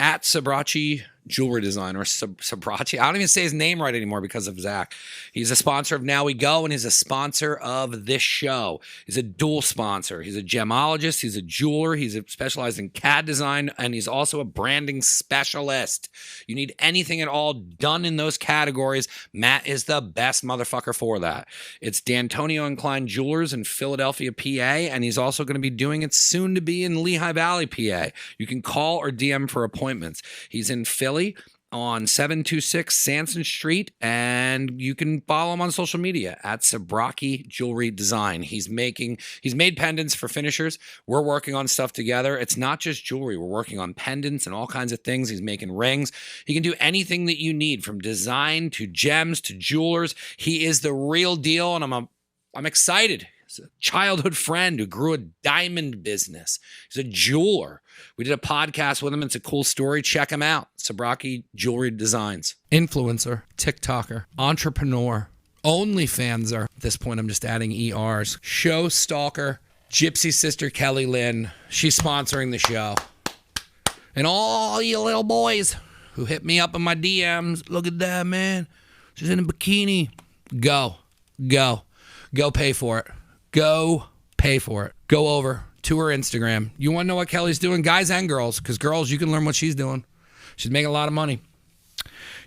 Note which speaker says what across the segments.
Speaker 1: at Sabrachi Jewelry Design, or Sabrachi. I don't even say his name right anymore because of Zach. He's a sponsor of Now We Go, and he's a sponsor of this show. He's a dual sponsor. He's a gemologist. He's a jeweler. He's specialized in CAD design, and he's also a branding specialist. You need anything at all done in those categories, Matt is the best motherfucker for that. It's D'Antonio and Klein Jewelers in Philadelphia, PA, and he's also going to be doing it soon to be in Lehigh Valley, PA. You can call or DM for appointments. He's in Philly on 726 Sanson Street, and you can follow him on social media at Sabraki Jewelry Design. He's made pendants for finishers. We're working on stuff together. It's not just jewelry. We're working on pendants and all kinds of things. He's making rings. He can do anything that you need, from design to gems to jewelers. He is the real deal, and I'm excited. He's a childhood friend who grew a diamond business. He's a jeweler. We did a podcast with him. It's a cool story. Check him out. Sabraki Jewelry Designs. Influencer, TikToker, entrepreneur, OnlyFanser. At this point, I'm just adding ERs. Show stalker, Gypsy Sister Kelly Lynn. She's sponsoring the show. And all you little boys who hit me up in my DMs, look at that, man. She's in a bikini. Go pay for it. Go pay for it. Go over to her Instagram. You want to know what Kelly's doing? Guys and girls, because girls, you can learn what she's doing. She's making a lot of money.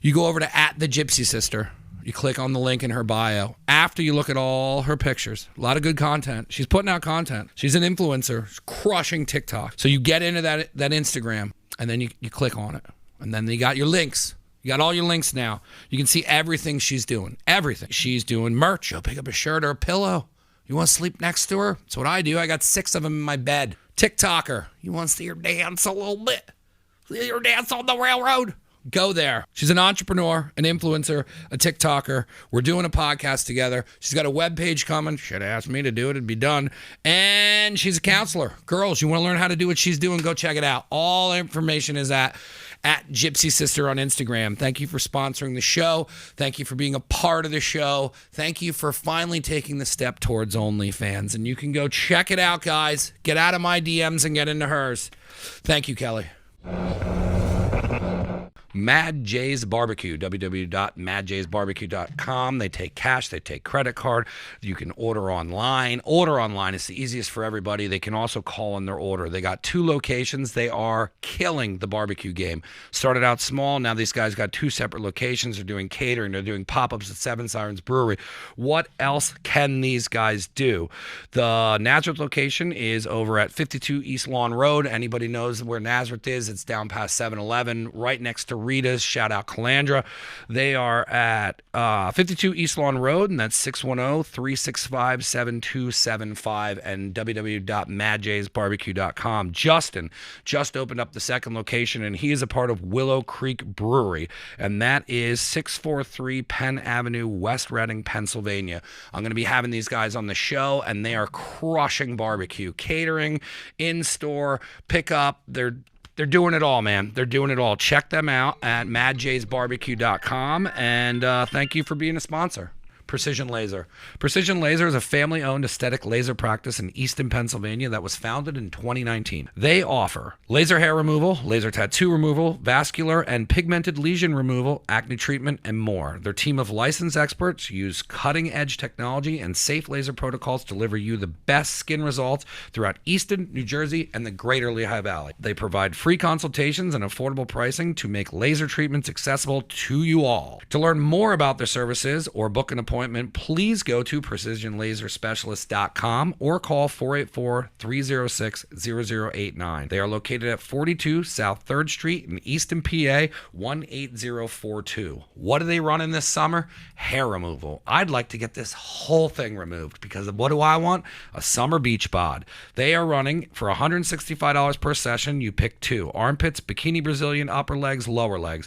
Speaker 1: You go over to @theGypsySister. You click on the link in her bio. After you look at all her pictures, a lot of good content. She's putting out content. She's an influencer. She's crushing TikTok. So you get into that Instagram, and then you click on it. And then you got your links. You got all your links now. You can see everything she's doing. Everything. She's doing merch. She'll pick up a shirt or a pillow. You want to sleep next to her? That's what I do. I got 6 of them in my bed. TikToker. You want to see her dance a little bit? See her dance on the railroad? Go there. She's an entrepreneur, an influencer, a TikToker. We're doing a podcast together. She's got a webpage coming. Should have asked me to do it. It'd be done. And she's a counselor. Girls, you want to learn how to do what she's doing? Go check it out. All the information is at Gypsy Sister on Instagram. Thank you for sponsoring the show. Thank you for being a part of the show. Thank you for finally taking the step towards OnlyFans. And you can go check it out, guys. Get out of my DMs and get into hers. Thank you, Kelly. Mad J's Barbecue, www.madjsbarbecue.com. They take cash, they take credit card. You can order online. Order online is the easiest for everybody. They can also call in their order. They got 2 locations. They are killing the barbecue game. Started out small. Now these guys got 2 separate locations. They're doing catering. They're doing pop-ups at Seven Sirens Brewery. What else can these guys do? The Nazareth location is over at 52 East Lawn Road. Anybody knows where Nazareth is? It's down past 7-Eleven, right next to Rita's. Shout out Calandra. They are at 52 East Lawn Road, and that's 610-365-7275 and www.madjsbarbecue.com. Justin just opened up the 2nd location, and he is a part of Willow Creek Brewery, and that is 643 Penn Avenue, West Reading, Pennsylvania. I'm going to be having these guys on the show, and they are crushing barbecue, catering, in-store, pickup. They're doing it all, man. They're doing it all. Check them out at madjsbarbecue.com, and thank you for being a sponsor. Precision Laser. Precision Laser is a family-owned aesthetic laser practice in Easton, Pennsylvania that was founded in 2019. They offer laser hair removal, laser tattoo removal, vascular and pigmented lesion removal, acne treatment, and more. Their team of licensed experts use cutting-edge technology and safe laser protocols to deliver you the best skin results throughout Easton, New Jersey, and the greater Lehigh Valley. They provide free consultations and affordable pricing to make laser treatments accessible to you all. To learn more about their services or book an appointment, please go to precisionlaserspecialist.com or call 484-306-0089. They are located at 42 South 3rd Street in Easton, PA, 18042. What are they running this summer? Hair removal. I'd like to get this whole thing removed because what do I want? A summer beach bod. They are running for $165 per session. You pick 2. Armpits, bikini Brazilian, upper legs, lower legs.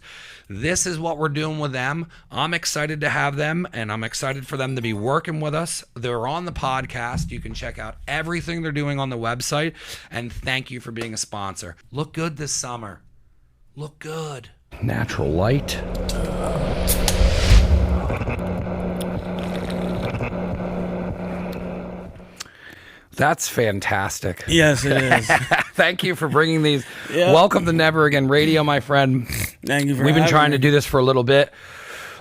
Speaker 1: This is what we're doing with them. I'm excited to have them, and I'm excited for them to be working with us. They're on the podcast. You can check out everything they're doing on the website, and thank you for being a sponsor. Look good this summer. Look good. Natural light. That's fantastic.
Speaker 2: Yes, it is.
Speaker 1: Thank you for bringing these. Yep. Welcome to Never Again Radio, my friend.
Speaker 2: Thank you for
Speaker 1: We've been trying to do this for a little bit.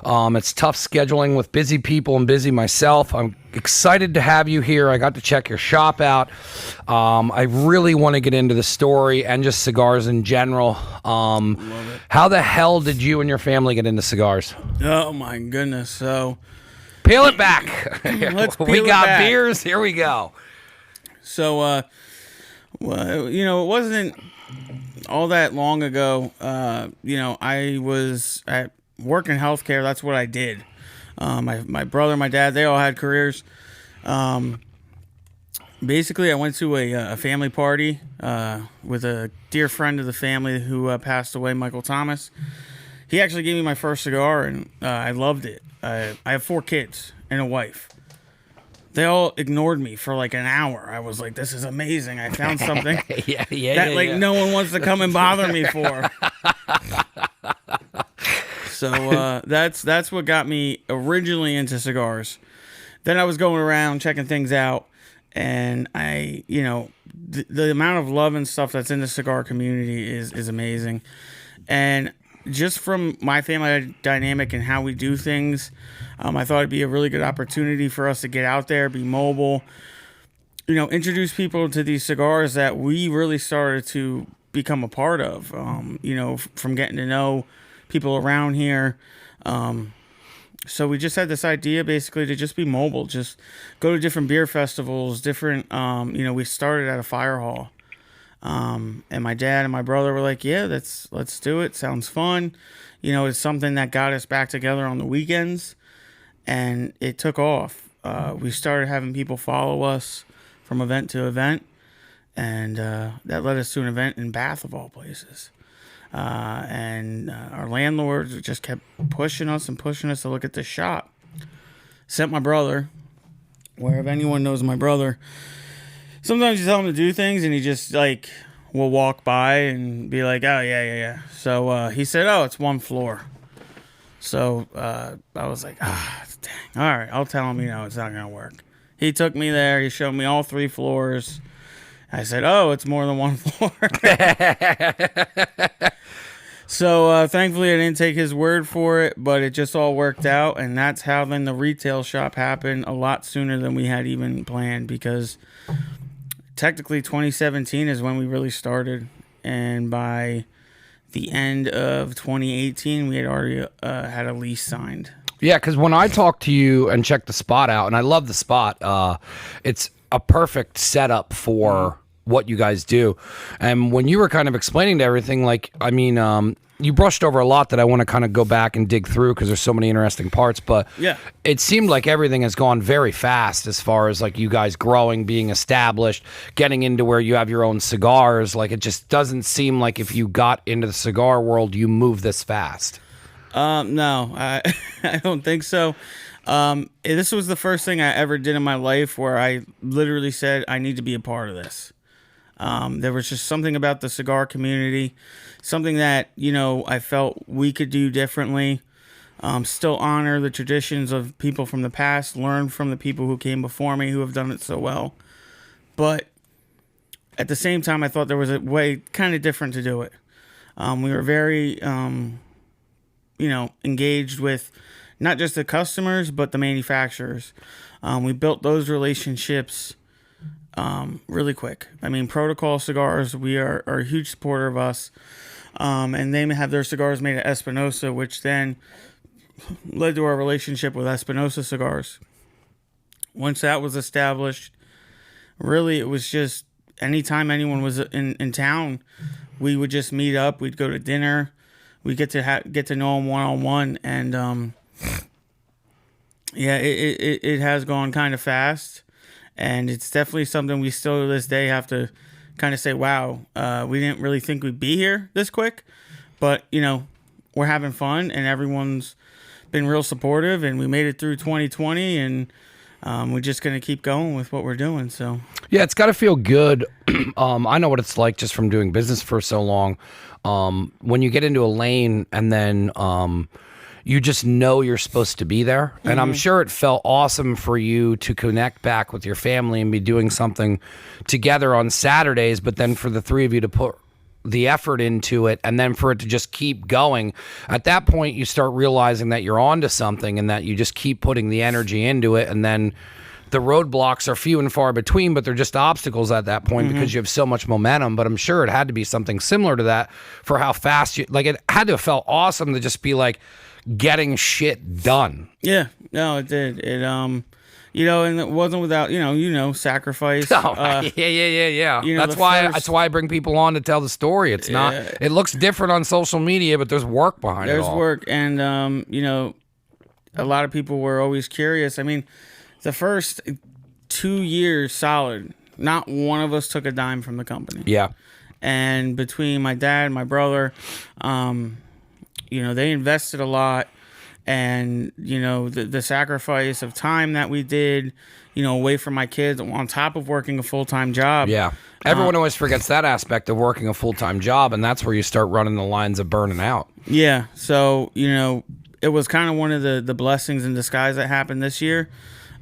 Speaker 1: It's tough scheduling with busy people and busy myself. I'm excited to have you here. I got to check your shop out. I really want to get into the story and just cigars in general. How the hell did you and your family get into cigars?
Speaker 2: Oh my goodness. So
Speaker 1: peel it back. We got beers. Here we go.
Speaker 2: So, well, you know, it wasn't all that long ago. You know, I was at work in healthcare. That's what I did. My brother, my dad, they all had careers. Basically, I went to a family party with a dear friend of the family who passed away, Michael Thomas. He actually gave me my first cigar, and I loved it. I have 4 kids and a wife. They all ignored me for like an hour. I was like, this is amazing. I found something no one wants to come and bother me for. So that's what got me originally into cigars. Then I was going around checking things out, and I, you know, the amount of love and stuff that's in the cigar community is amazing. And just from my family dynamic and how we do things, I thought it'd be a really good opportunity for us to get out there, be mobile, you know, introduce people to these cigars that we really started to become a part of, you know, from getting to know people around here. So we just had this idea basically to just be mobile, just go to different beer festivals, different, you know, we started at a fire hall. And my dad and my brother were like, yeah, let's do it. Sounds fun. You know, it's something that got us back together on the weekends, and it took off. We started having people follow us from event to event, and that led us to an event in Bath, of all places. And our landlords just kept pushing us to look at this shop. Sent my brother, where if anyone knows my brother, sometimes you tell him to do things and he just like will walk by and be like, oh yeah. So he said, oh, it's 1 floor. So I was like, dang. All right, I'll tell him, you know, it's not gonna work. He took me there. He showed me all 3 floors. I said, oh, it's more than 1 floor. So thankfully I didn't take his word for it, but it just all worked out, and that's how then the retail shop happened a lot sooner than we had even planned, because technically 2017 is when we really started, and by the end of 2018 we had already had a lease signed.
Speaker 1: Yeah, because when I talked to you and checked the spot out, and I love the spot, it's a perfect setup for what you guys do. And when you were kind of explaining to everything, like, I mean, you brushed over a lot that I want to kind of go back and dig through because there's so many interesting parts, but
Speaker 2: yeah,
Speaker 1: it seemed like everything has gone very fast as far as like you guys growing, being established, getting into where you have your own cigars. Like, it just doesn't seem like if you got into the cigar world, you move this fast.
Speaker 2: No, I don't think so. This was the first thing I ever did in my life where I literally said, I need to be a part of this. There was just something about the cigar community, something that, you know, I felt we could do differently. Still honor the traditions of people from the past, learn from the people who came before me who have done it so well. But at the same time, I thought there was a way kind of different to do it. We were very, you know, engaged with not just the customers, but the manufacturers. We built those relationships really quick. I mean, Protocol Cigars, we are a huge supporter of us. And they have their cigars made at Espinosa, which then led to our relationship with Espinosa Cigars. Once that was established, really it was just anytime anyone was in town, we would just meet up. We'd go to dinner. We'd get to know them one-on-one. And yeah, it has gone kind of fast. And it's definitely something we still to this day have to kind of say, wow, we didn't really think we'd be here this quick. But, you know, we're having fun, and everyone's been real supportive, and we made it through 2020, and we're just going to keep going with what we're doing. So
Speaker 1: yeah, it's got to feel good. I know what it's like just from doing business for so long. When you get into a lane and then you just know you're supposed to be there. And I'm sure it felt awesome for you to connect back with your family and be doing something together on Saturdays, but then for the three of you to put the effort into it and then for it to just keep going. At that point, you start realizing that you're onto something and that you just keep putting the energy into it. And then the roadblocks are few and far between, but they're just obstacles at that point because you have so much momentum. But I'm sure it had to be something similar to that for how fast you, like, it had to have felt awesome to just be like getting shit done.
Speaker 2: Yeah, no, it did. It, and it wasn't without, sacrifice.
Speaker 1: Oh, yeah. That's why I bring people on to tell the story. It's not, it looks different on social media, but there's work behind it all.
Speaker 2: There's work. And, a lot of people were always curious. I mean, the first 2 years solid, not one of us took a dime from the company.
Speaker 1: Yeah.
Speaker 2: And between my dad and my brother, they invested a lot. And, the sacrifice of time that we did, away from my kids on top of working a full-time job.
Speaker 1: Yeah. Everyone always forgets that aspect of working a full-time job, and that's where you start running the lines of burning out.
Speaker 2: Yeah. So, it was kind of one of the blessings in disguise that happened this year.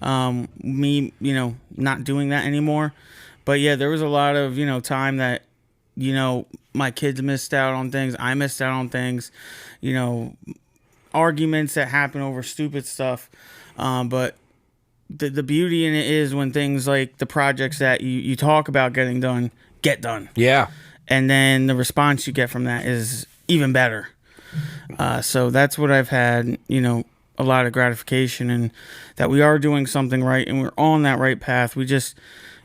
Speaker 2: Me, not doing that anymore. But, yeah, there was a lot of, time that, my kids missed out on things. I missed out on things, arguments that happen over stupid stuff. But the beauty in it is when things like the projects that you talk about getting done, get done.
Speaker 1: Yeah.
Speaker 2: And then the response you get from that is even better. So that's what I've had, a lot of gratification and that we are doing something right and we're on that right path. We just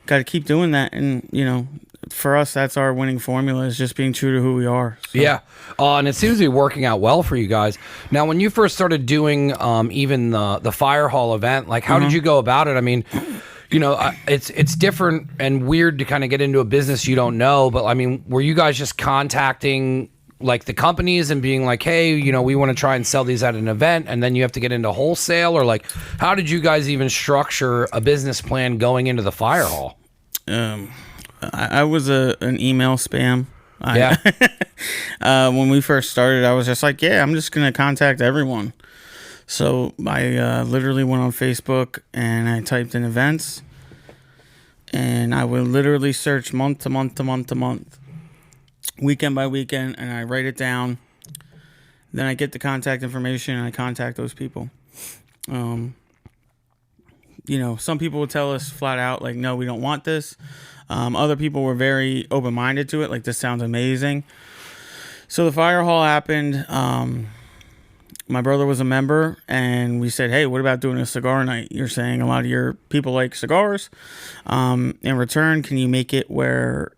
Speaker 2: got to keep doing that. And, for us, that's our winning formula is just being true to who we are. So. Yeah.
Speaker 1: And it seems to be working out well for you guys. Now, when you first started doing even the fire hall event, like how did you go about it? I mean, it's different and weird to kind of get into a business you don't know. But I mean, were you guys just contacting like the companies and being like, hey, we want to try and sell these at an event, and then you have to get into wholesale? Or like, how did you guys even structure a business plan going into the fire hall?
Speaker 2: I was an email spam.
Speaker 1: Yeah.
Speaker 2: When we first started, I was just like, yeah, I'm just going to contact everyone. So I literally went on Facebook and I typed in events. And I would literally search month to month to month to month, weekend by weekend, and I write it down. Then I get the contact information and I contact those people. Some people would tell us flat out, like, no, we don't want this. Other people were very open-minded to it, like, this sounds amazing. So the fire hall happened. My brother was a member, and we said, hey, what about doing a cigar night? You're saying a lot of your people like cigars. In return, can you make it where,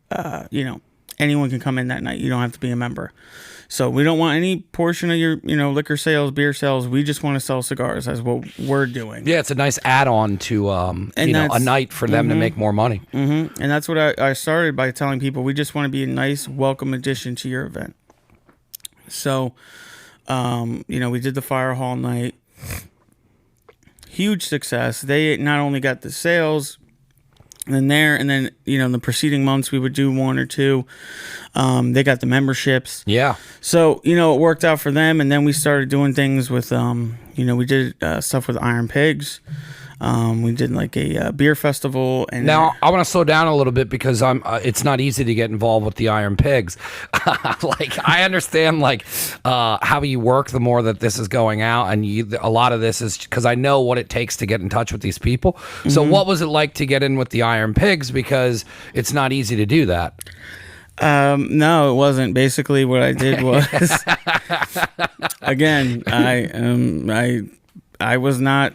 Speaker 2: anyone can come in that night? You don't have to be a member. So we don't want any portion of your, liquor sales, beer sales. We just want to sell cigars. That's what we're doing.
Speaker 1: Yeah, it's a nice add-on to, a night for them to make more money.
Speaker 2: Mm-hmm. And that's what I started by telling people. We just want to be a nice, welcome addition to your event. So, we did the fire hall night. Huge success. They not only got the sales and then in the preceding months we would do one or two. They got the memberships.
Speaker 1: Yeah.
Speaker 2: So, it worked out for them. And then we started doing things with, we did stuff with Iron Pigs. We did like a beer festival. And
Speaker 1: now I want to slow down a little bit because it's not easy to get involved with the Iron Pigs. Like I understand how you work the more that this is going out, and a lot of this is because I know what it takes to get in touch with these people. So what was it like to get in with the Iron Pigs? Because it's not easy to do that.
Speaker 2: No, it wasn't. Basically what I did was, again, I was in a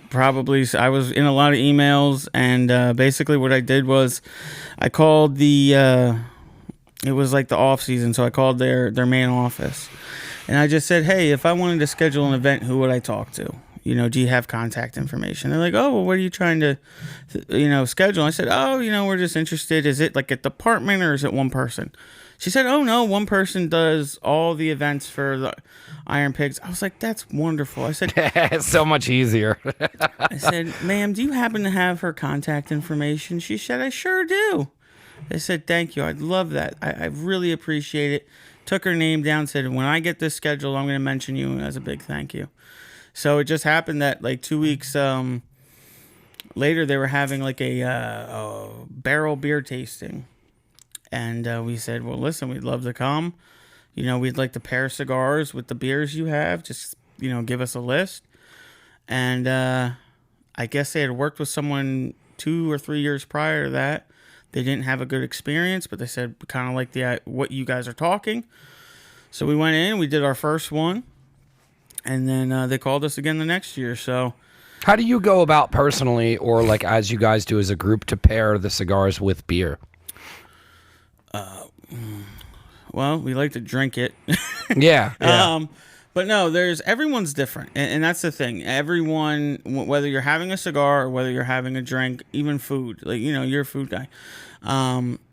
Speaker 2: lot of emails, and basically what I did was I called it was like the off season, so I called their main office, and I just said, hey, if I wanted to schedule an event, who would I talk to? Do you have contact information? They're like, oh, well, what are you trying to, schedule? I said, oh, we're just interested. Is it like a department or is it one person? She said, oh, no, one person does all the events for the Iron Pigs. I was like, that's wonderful. I said,
Speaker 1: it's so much easier.
Speaker 2: I said, ma'am, do you happen to have her contact information? She said, I sure do. I said, thank you. I'd love that. I really appreciate it. Took her name down, said, when I get this scheduled, I'm going to mention you as a big thank you. So it just happened that like 2 weeks later, they were having like a barrel beer tasting. And we said, well, listen, we'd love to come. We'd like to pair cigars with the beers you have. Just, give us a list. And I guess they had worked with someone 2 or 3 years prior to that. They didn't have a good experience, but they said kind of like what you guys are talking. So we went in, we did our first one, and then they called us again the next year. So
Speaker 1: how do you go about personally, or like as you guys do as a group, to pair the cigars with beer?
Speaker 2: Well, we like to drink it.
Speaker 1: Yeah.
Speaker 2: But no, everyone's different. And that's the thing. Everyone, whether you're having a cigar or whether you're having a drink, even food, like, you're a food guy.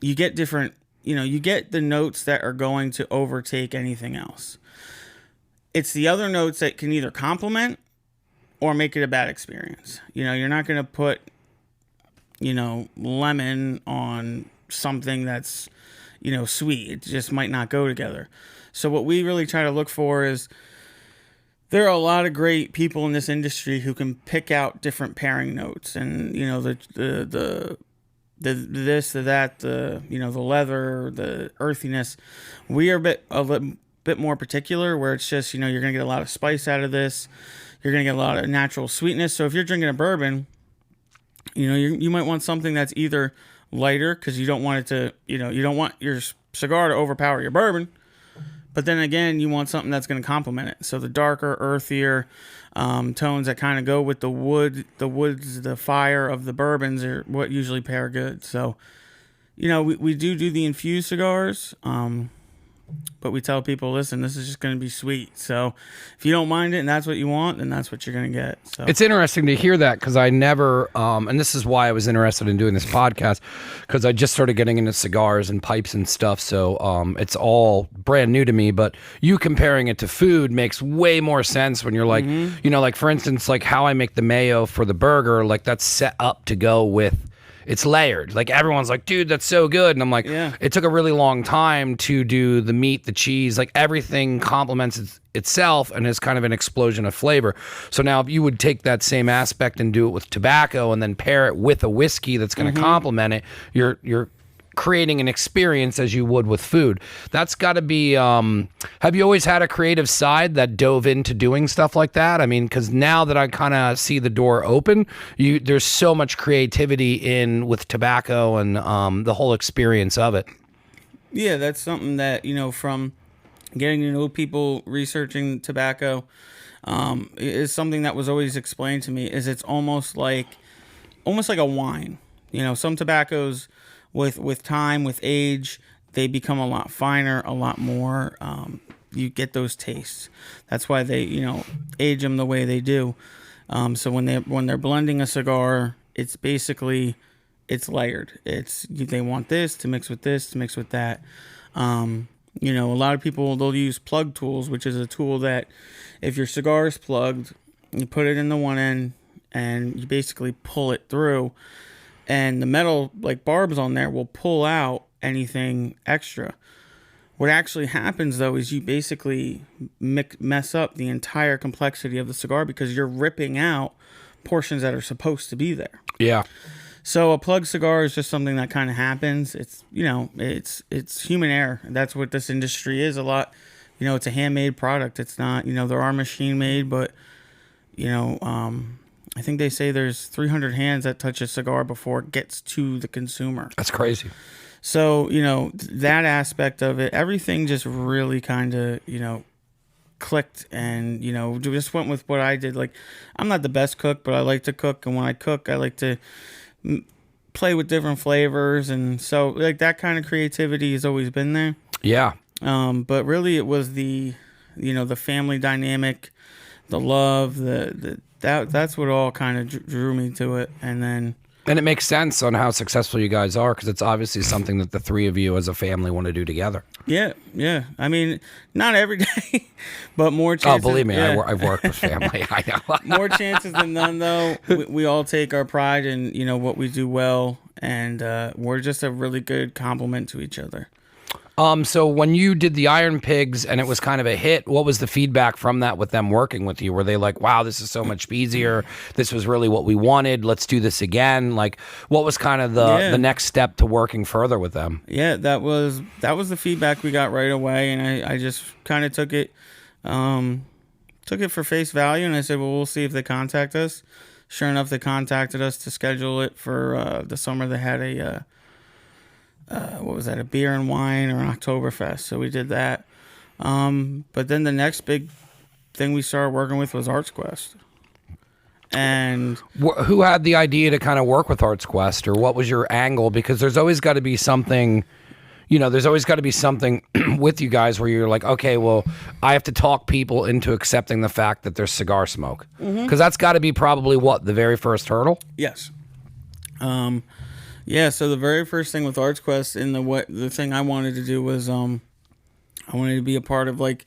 Speaker 2: You get different, you get the notes that are going to overtake anything else. It's the other notes that can either complement or make it a bad experience. You're not going to put, lemon on something that's, sweet. It just might not go together. So what we really try to look for is, there are a lot of great people in this industry who can pick out different pairing notes, and the this, the that, the leather, the earthiness. We are a bit more particular, where it's just you're gonna get a lot of spice out of this. You're gonna get a lot of natural sweetness. So if you're drinking a bourbon, you might want something that's either lighter, because you don't want it to you don't want your cigar to overpower your bourbon. But then again, you want something that's going to complement it. So the darker, earthier tones that kind of go with the woods, the fire of the bourbons are what usually pair good. So, we do the infused cigars, but we tell people, listen, this is just going to be sweet. So if you don't mind it and that's what you want, then that's what you're going to get. So
Speaker 1: it's interesting to hear that, because I never, and this is why I was interested in doing this podcast, because I just started getting into cigars and pipes and stuff. So it's all brand new to me, but you comparing it to food makes way more sense when you're like, like for instance, like how I make the mayo for the burger, like that's set up to go with, it's layered. Like everyone's like, dude, that's so good. And I'm like,
Speaker 2: yeah.
Speaker 1: It took a really long time to do the meat, the cheese, like everything complements itself and is kind of an explosion of flavor. So now if you would take that same aspect and do it with tobacco and then pair it with a whiskey that's going to complement it, you're creating an experience as you would with food. That's got to be, have you always had a creative side that dove into doing stuff like that? I mean, because now that I kind of see the door open, there's so much creativity in with tobacco and the whole experience of it.
Speaker 2: Yeah, that's something that, from getting to know people, researching tobacco, is something that was always explained to me, is it's almost like a wine. Some tobaccos, with time, with age, they become a lot finer, a lot more. You get those tastes. That's why they, age them the way they do. So when they're blending a cigar, it's basically layered. They want this to mix with this to mix with that. A lot of people, they'll use plug tools, which is a tool that if your cigar is plugged, you put it in the one end and you basically pull it through. And the metal, like barbs on there, will pull out anything extra. What actually happens, though, is you basically mess up the entire complexity of the cigar, because you're ripping out portions that are supposed to be there.
Speaker 1: Yeah.
Speaker 2: So a plug cigar is just something that kind of happens. It's, it's human error. That's what this industry is a lot. It's a handmade product. It's not, there are machine made, but, I think they say there's 300 hands that touch a cigar before it gets to the consumer.
Speaker 1: That's crazy.
Speaker 2: So, that aspect of it, everything just really kind of, clicked and, just went with what I did. Like, I'm not the best cook, but I like to cook. And when I cook, I like to play with different flavors. And so, like, that kind of creativity has always been there.
Speaker 1: Yeah.
Speaker 2: But really it was the family dynamic, the love, that's what all kind of drew me to it. And
Speaker 1: it makes sense on how successful you guys are, because it's obviously something that the three of you as a family want to do together.
Speaker 2: Yeah. I mean, not every day, but more chances.
Speaker 1: Oh, believe me,
Speaker 2: yeah.
Speaker 1: I've worked with family. I know.
Speaker 2: More chances than none, though. We all take our pride in what we do well, and we're just a really good complement to each other.
Speaker 1: So when you did the Iron Pigs and it was kind of a hit, what was the feedback from that with them working with you? Were they like, wow, this is so much easier. This was really what we wanted. Let's do this again. Like, what was kind of the next step to working further with them?
Speaker 2: Yeah, that was the feedback we got right away. And I just kind of took it for face value. And I said, well, we'll see if they contact us. Sure enough, they contacted us to schedule it for the summer. They had a a beer and wine or an Oktoberfest. So we did that. But then the next big thing we started working with was Arts Quest. And
Speaker 1: who had the idea to kind of work with Arts Quest, or what was your angle? Because there's always got to be something, there's always got to be something with you guys where you're like, okay, well, I have to talk people into accepting the fact that there's cigar smoke. Because that's got to be probably the very first hurdle?
Speaker 2: Yes. Yeah, so the very first thing with Arts Quest and the thing I wanted to do was I wanted to be a part of like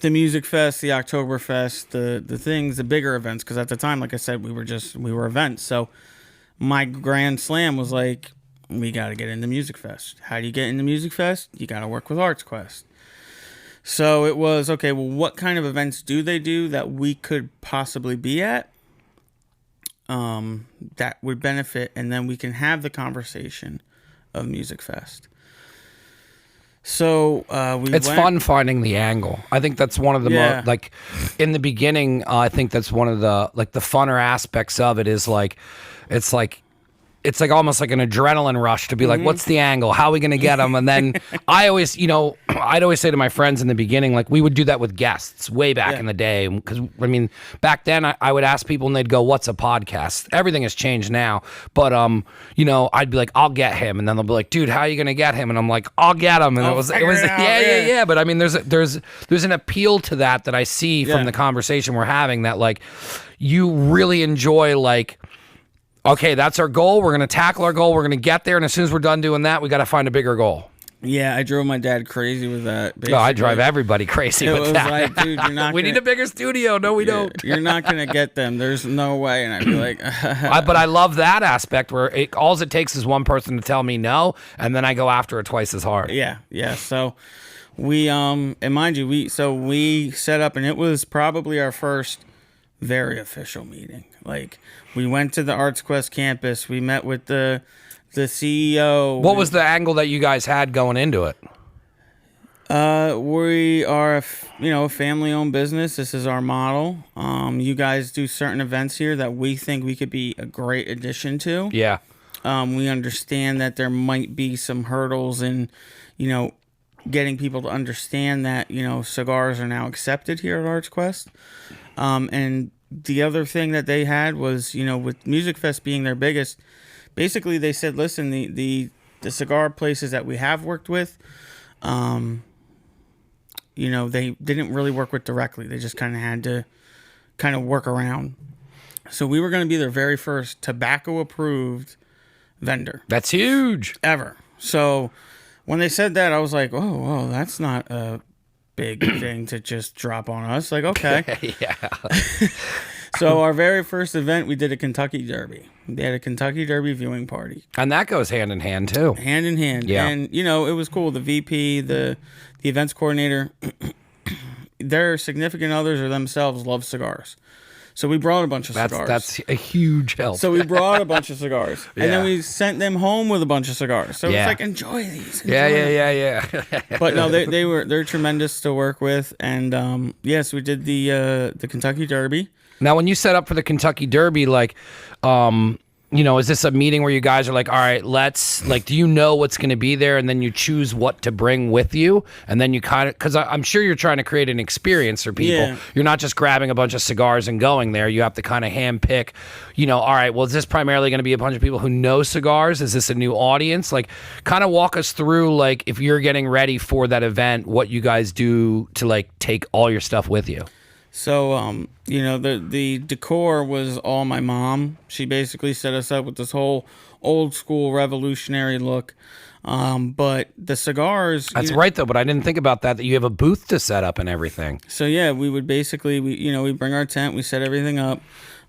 Speaker 2: the Music Fest, the Oktoberfest, the bigger events, because at the time, like I said, we were events. So my grand slam was like, we got to get into Music Fest. How do you get into Music Fest? You got to work with Arts Quest. So it was, okay, well, what kind of events do they do that we could possibly be at? That would benefit, and then we can have the conversation of Music Fest. So it's
Speaker 1: fun finding the angle. I think that's one of the most, like, in the beginning, I think that's one of the funner aspects of it is like, it's like almost like an adrenaline rush to be like, what's the angle? How are we going to get them? And then I always, I'd always say to my friends in the beginning, like we would do that with guests way back in the day. Because, I mean, back then I would ask people and they'd go, what's a podcast? Everything has changed now. But, I'd be like, I'll get him. And then they'll be like, dude, how are you going to get him? And I'm like, I'll get him. And it was yeah. But I mean, there's an appeal to that I see from the conversation we're having that like you really enjoy like, okay, that's our goal. We're going to tackle our goal. We're going to get there. And as soon as we're done doing that, we got to find a bigger goal.
Speaker 2: Yeah, I drove my dad crazy with that.
Speaker 1: No, I drive everybody crazy with that.
Speaker 2: Like, dude, you're not
Speaker 1: we need a bigger studio. No, we don't.
Speaker 2: You're not going to get them. There's no way. And I'd be like...
Speaker 1: But I love that aspect where all it takes is one person to tell me no, and then I go after it twice as hard.
Speaker 2: Yeah. So we, and mind you, we set up, and it was probably our first very official meeting. Like, we went to the Arts Quest campus. We met with the CEO.
Speaker 1: What was the angle that you guys had going into it?
Speaker 2: We are, a family-owned business. This is our model. You guys do certain events here that we think we could be a great addition to.
Speaker 1: Yeah.
Speaker 2: We understand that there might be some hurdles in, getting people to understand that, cigars are now accepted here at Arts Quest. And the other thing that they had was, with Music Fest being their biggest, basically they said, listen, the cigar places that we have worked with, they didn't really work with directly. They just kind of had to work around. So we were going to be their very first tobacco approved vendor.
Speaker 1: That's huge.
Speaker 2: Ever. So when they said that, I was like, oh, well, that's not a big thing to just drop on us. Like, okay.
Speaker 1: Yeah.
Speaker 2: So our very first event, we did a Kentucky Derby. They had a Kentucky Derby viewing party.
Speaker 1: And that goes hand in hand, too.
Speaker 2: Hand in hand.
Speaker 1: Yeah.
Speaker 2: And, it was cool. The VP, the events coordinator, their significant others or themselves love cigars. So we brought a bunch of cigars.
Speaker 1: That's a huge help.
Speaker 2: So we brought a bunch of cigars. And then we sent them home with a bunch of cigars. So it's like, enjoy these.
Speaker 1: Yeah.
Speaker 2: But no, they're tremendous to work with. And yes, we did the Kentucky Derby.
Speaker 1: Now, when you set up for the Kentucky Derby, like, is this a meeting where you guys are like, all right, do you know what's going to be there? And then you choose what to bring with you. And then you because I'm sure you're trying to create an experience for people. Yeah. You're not just grabbing a bunch of cigars and going there. You have to kind of handpick, all right, well, is this primarily going to be a bunch of people who know cigars? Is this a new audience? Like, kind of walk us through, like, if you're getting ready for that event, what you guys do to, like, take all your stuff with you.
Speaker 2: So, the decor was all my mom. She basically set us up with this whole old school revolutionary look. But the cigars...
Speaker 1: That's right, though, but I didn't think about that you have a booth to set up and everything.
Speaker 2: So, yeah, we would basically, we bring our tent, we set everything up.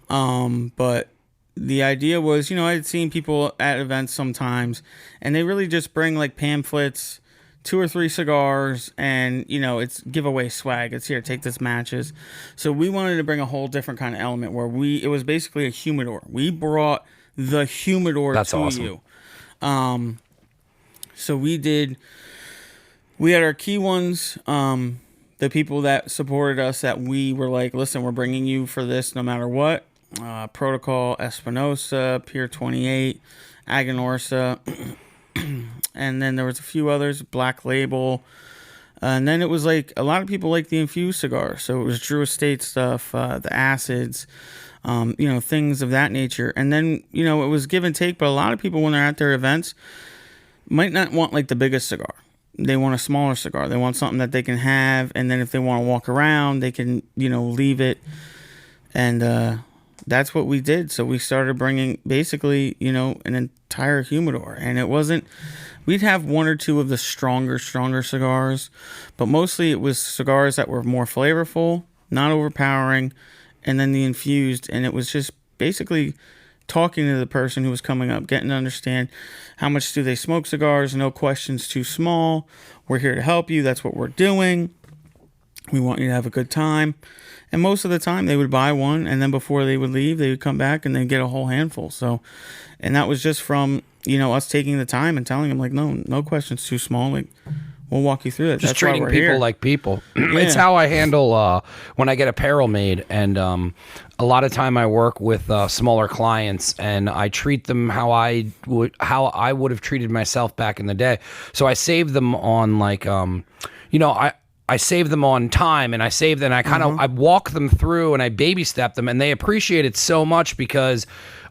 Speaker 2: But the idea was, I'd seen people at events sometimes, and they really just bring, like, pamphlets, 2 or 3 cigars, and it's giveaway swag. It's here, take this matches. So we wanted to bring a whole different kind of element where it was basically a humidor. We brought the humidor
Speaker 1: That's
Speaker 2: to
Speaker 1: awesome.
Speaker 2: you. So we had our key ones, the people that supported us, that we were like, listen, we're bringing you for this no matter what. Protocol, Espinosa, Pier 28, Aganorsa, and then there was a few others, Black Label, and then it was like a lot of people like the infused cigars, so it was Drew Estate stuff, the acids, things of that nature. And then it was give and take, but a lot of people when they're at their events might not want like the biggest cigar. They want a smaller cigar. They want something that they can have, and then if they want to walk around, they can leave it. And that's what we did. So we started bringing basically, an entire humidor. And it wasn't, we'd have 1 or 2 of the stronger cigars, but mostly it was cigars that were more flavorful, not overpowering, and then the infused. And it was just basically talking to the person who was coming up, getting to understand how much do they smoke cigars, no questions too small. We're here to help you. That's what we're doing. We want you to have a good time. And most of the time they would buy one, and then before they would leave, they would come back and they'd get a whole handful. So, and that was just from, us taking the time and telling them like, no questions too small. Like, we'll walk you through it.
Speaker 1: Just
Speaker 2: That's
Speaker 1: treating
Speaker 2: why we're
Speaker 1: people
Speaker 2: here.
Speaker 1: like people. It's how I handle when I get apparel made, and a lot of time I work with smaller clients, and I treat them how I would have treated myself back in the day. So I save them on like I save them on time, and I save them. I kind of I walk them through, and I baby step them, and they appreciate it so much because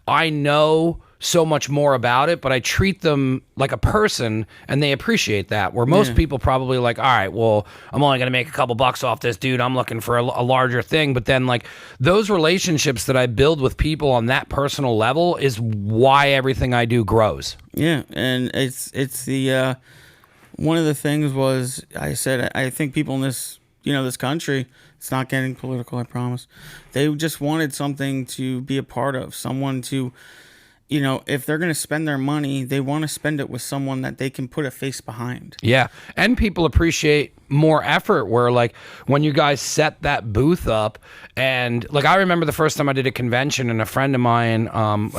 Speaker 1: I know so much more about it, but I treat them like a person, and they appreciate that. Where most people probably like, all right, well, I'm only going to make a couple bucks off this dude. I'm looking for a larger thing. But then like those relationships that I build with people on that personal level is why everything I do grows.
Speaker 2: Yeah. And it's the, one of the things was, I said, I think people in this, this country, it's not getting political, I promise. They just wanted something to be a part of, someone to, if they're going to spend their money, they want to spend it with someone that they can put a face behind.
Speaker 1: Yeah. And people appreciate more effort, where like when you guys set that booth up, and like I remember the first time I did a convention, and a friend of mine,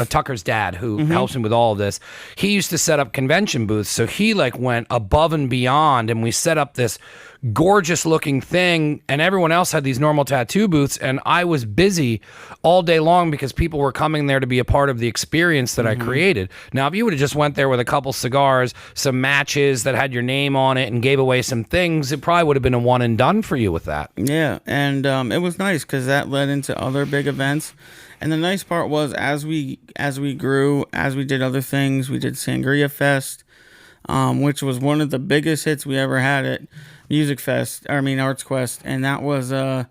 Speaker 1: Tucker's dad, who helps me with all of this, he used to set up convention booths. So he like went above and beyond, and we set up this gorgeous looking thing, and everyone else had these normal tattoo booths, and I was busy all day long because people were coming there to be a part of the experience that I created. Now, if you would have just went there with a couple cigars, some matches that had your name on it, and gave away some things, it probably would have been a one and done for you with that.
Speaker 2: Yeah, and it was nice because that led into other big events. And the nice part was, as we grew, as we did other things, we did Sangria Fest, which was one of the biggest hits we ever had at Arts Quest, and that was a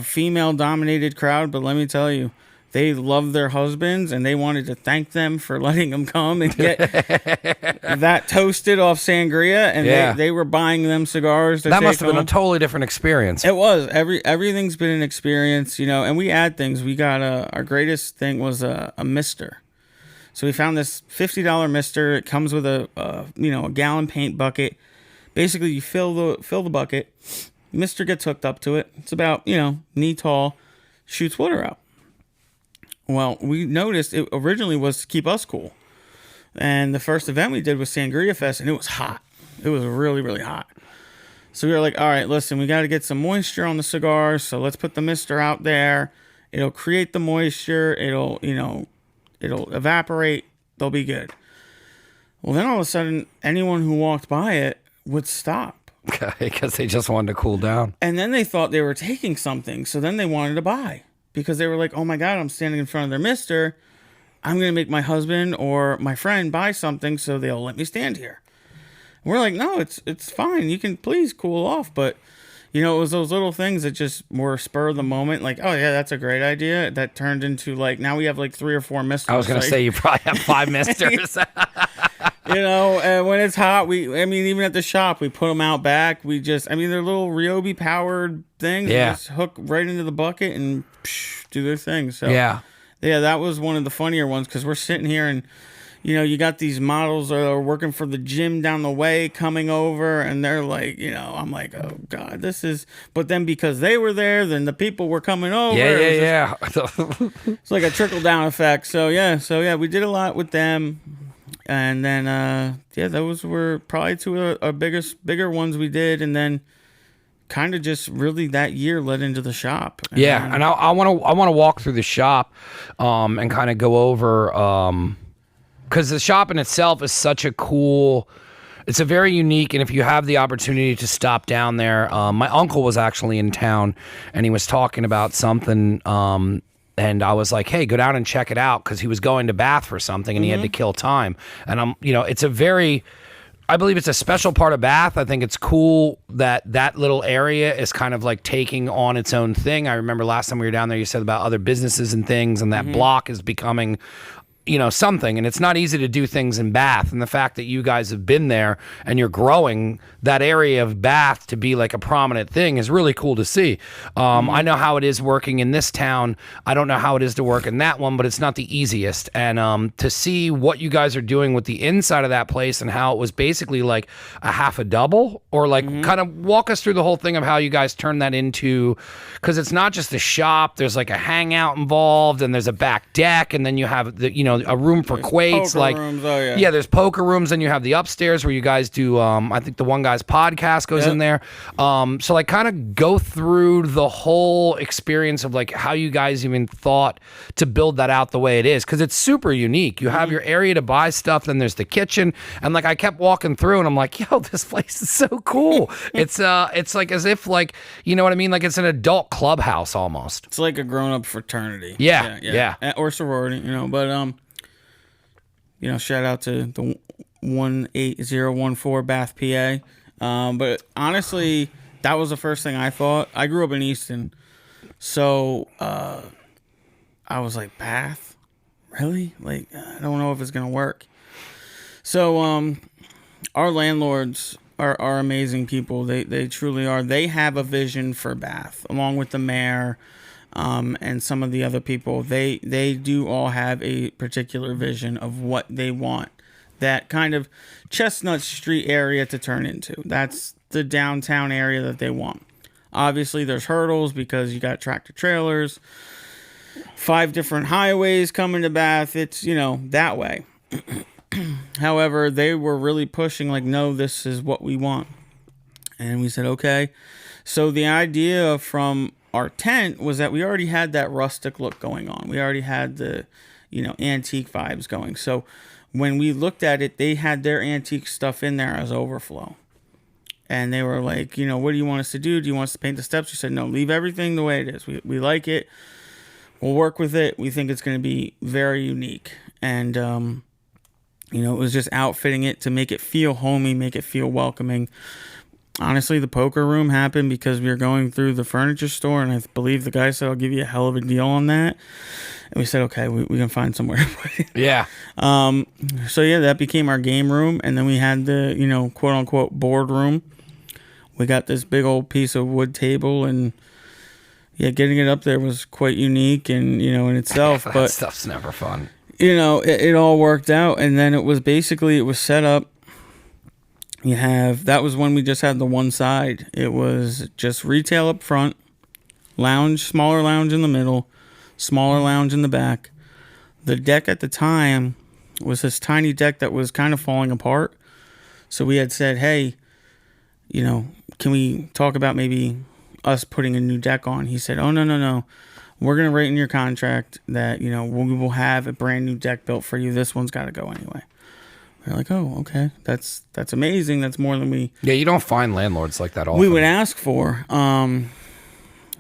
Speaker 2: female-dominated crowd. But let me tell you, they loved their husbands, and they wanted to thank them for letting them come and get that toasted off sangria, and they were buying them cigars.
Speaker 1: That must have been a totally different experience.
Speaker 2: It was. Everything's been an experience, and we add things. We got our greatest thing was a mister. So we found this $50 mister. It comes with a gallon paint bucket. Basically, you fill the bucket. Mister gets hooked up to it. It's about knee tall. Shoots water out. Well, we noticed it originally was to keep us cool. And the first event we did was Sangria Fest, and it was hot. It was really, really hot. So we were like, all right, listen, we got to get some moisture on the cigars, so let's put the mister out there. It'll create the moisture. It'll evaporate. They'll be good. Well, then all of a sudden, anyone who walked by it would stop.
Speaker 1: Because they just wanted to cool down.
Speaker 2: And then they thought they were taking something, so then they wanted to buy. Because they were like, oh my God, I'm standing in front of their mister. I'm going to make my husband or my friend buy something so they'll let me stand here. And we're like, no, it's fine. You can please cool off. But, it was those little things that just were spur of the moment. Like, oh yeah, that's a great idea. That turned into like, now we have like 3 or 4 misters.
Speaker 1: I was going to say, you probably have 5 misters.
Speaker 2: And when it's hot, even at the shop, we put them out back. They're little Ryobi powered things.
Speaker 1: Yeah.
Speaker 2: Just hook right into the bucket and do their thing. So
Speaker 1: yeah,
Speaker 2: that was one of the funnier ones because we're sitting here and, you got these models that are working for the gym down the way coming over, and they're like, I'm like, oh God, this is. But then because they were there, then the people were coming over.
Speaker 1: Yeah.
Speaker 2: It's like a trickle down effect. So yeah, we did a lot with them, and then those were probably two of our bigger ones we did, and then kind of just really that year led into the shop.
Speaker 1: And I want to walk through the shop, and kind of go over. Because the shop in itself is such a cool, it's a very unique, and if you have the opportunity to stop down there, my uncle was actually in town, and he was talking about something, and I was like, hey, go down and check it out, because he was going to Bath for something, and he had to kill time, and it's a very, I believe it's a special part of Bath. I think it's cool that little area is kind of like taking on its own thing. I remember last time we were down there, you said about other businesses and things, and that block is becoming something, and it's not easy to do things in Bath, and the fact that you guys have been there and you're growing that area of Bath to be like a prominent thing is really cool to see. I know how it is working in this town. I don't know how it is to work in that one, but it's not the easiest. And to see what you guys are doing with the inside of that place and how it was basically like a half a double, or like kind of walk us through the whole thing of how you guys turned that into, because it's not just a shop, there's like a hangout involved, and there's a back deck, and then you have the a room for quates, like
Speaker 2: rooms.
Speaker 1: There's poker rooms, and you have the upstairs where you guys do I think the one guy's podcast goes in there, so like kind of go through the whole experience of like how you guys even thought to build that out the way it is, because it's super unique. You have your area to buy stuff, then there's the kitchen, and like I kept walking through and I'm like, yo, this place is so cool. It's like as if like, you know what I mean, like it's an adult clubhouse almost.
Speaker 2: It's like a grown-up fraternity.
Speaker 1: Yeah.
Speaker 2: Or sorority, but shout out to the 18014 Bath, PA. But honestly, that was the first thing I thought. I grew up in Easton, so I was like, Bath? Really? Like, I don't know if it's gonna work. So our landlords are amazing people. They truly are. They have a vision for Bath, along with the mayor. And some of the other people, they do all have a particular vision of what they want that kind of Chestnut Street area to turn into. That's the downtown area that they want. Obviously, there's hurdles because you got tractor trailers, 5 different highways coming to Bath. It's, that way. However, they were really pushing like, no, this is what we want. And we said, okay. So the idea from our tent was that we already had that rustic look going on. We already had the, antique vibes going. So when we looked at it, they had their antique stuff in there as overflow. And they were like, what do you want us to do? Do you want us to paint the steps? We said, no, leave everything the way it is. We like it. We'll work with it. We think it's going to be very unique. And, it was just outfitting it to make it feel homey, make it feel welcoming. Honestly, the poker room happened because we were going through the furniture store, and I believe the guy said, I'll give you a hell of a deal on that. And we said, okay, we can find somewhere to put it.
Speaker 1: Yeah.
Speaker 2: So, that became our game room. And then we had the, quote unquote board room. We got this big old piece of wood table, and getting it up there was quite unique and, in itself.
Speaker 1: That
Speaker 2: but
Speaker 1: stuff's never fun.
Speaker 2: It all worked out. And then it was set up. That was when we just had the one side. It was just retail up front, smaller lounge in the middle, smaller lounge in the back. The deck at the time was this tiny deck that was kind of falling apart. So we had said, hey, can we talk about maybe us putting a new deck on? He said, oh, no. We're going to write in your contract that, we will have a brand new deck built for you. This one's got to go anyway. We're like, oh, okay, that's amazing. That's more than we.
Speaker 1: Yeah, you don't find landlords like that often.
Speaker 2: We would ask for.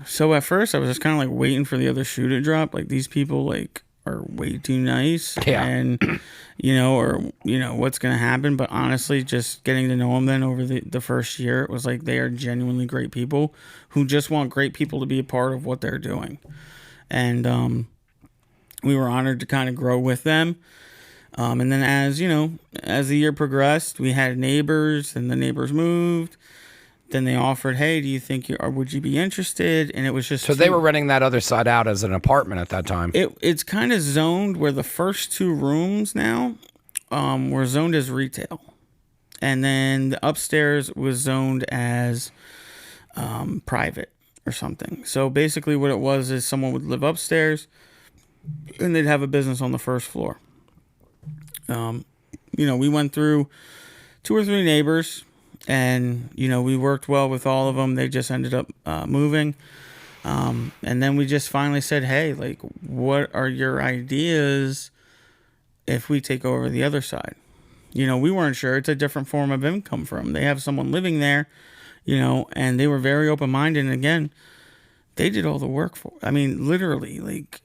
Speaker 2: So at first, I was just kind of like waiting for the other shoe to drop. Like, these people like are way too nice, and what's gonna happen. But honestly, just getting to know them then over the first year, it was like they are genuinely great people who just want great people to be a part of what they're doing, and we were honored to kind of grow with them. And then as the year progressed, we had neighbors, and the neighbors moved. Then they offered, hey, do you think would you be interested? And it was just
Speaker 1: so they were renting that other side out as an apartment at that time.
Speaker 2: It's kind of zoned where the first 2 rooms now were zoned as retail, and then the upstairs was zoned as private or something. So basically what it was is someone would live upstairs and they'd have a business on the first floor. We went through 2 or 3 neighbors, and we worked well with all of them. They just ended up moving, and then we just finally said, hey, like, what are your ideas if we take over the other side? We weren't sure. It's a different form of income for them. They have someone living there, and they were very open-minded. And again, they did all the work for, I mean, literally, like,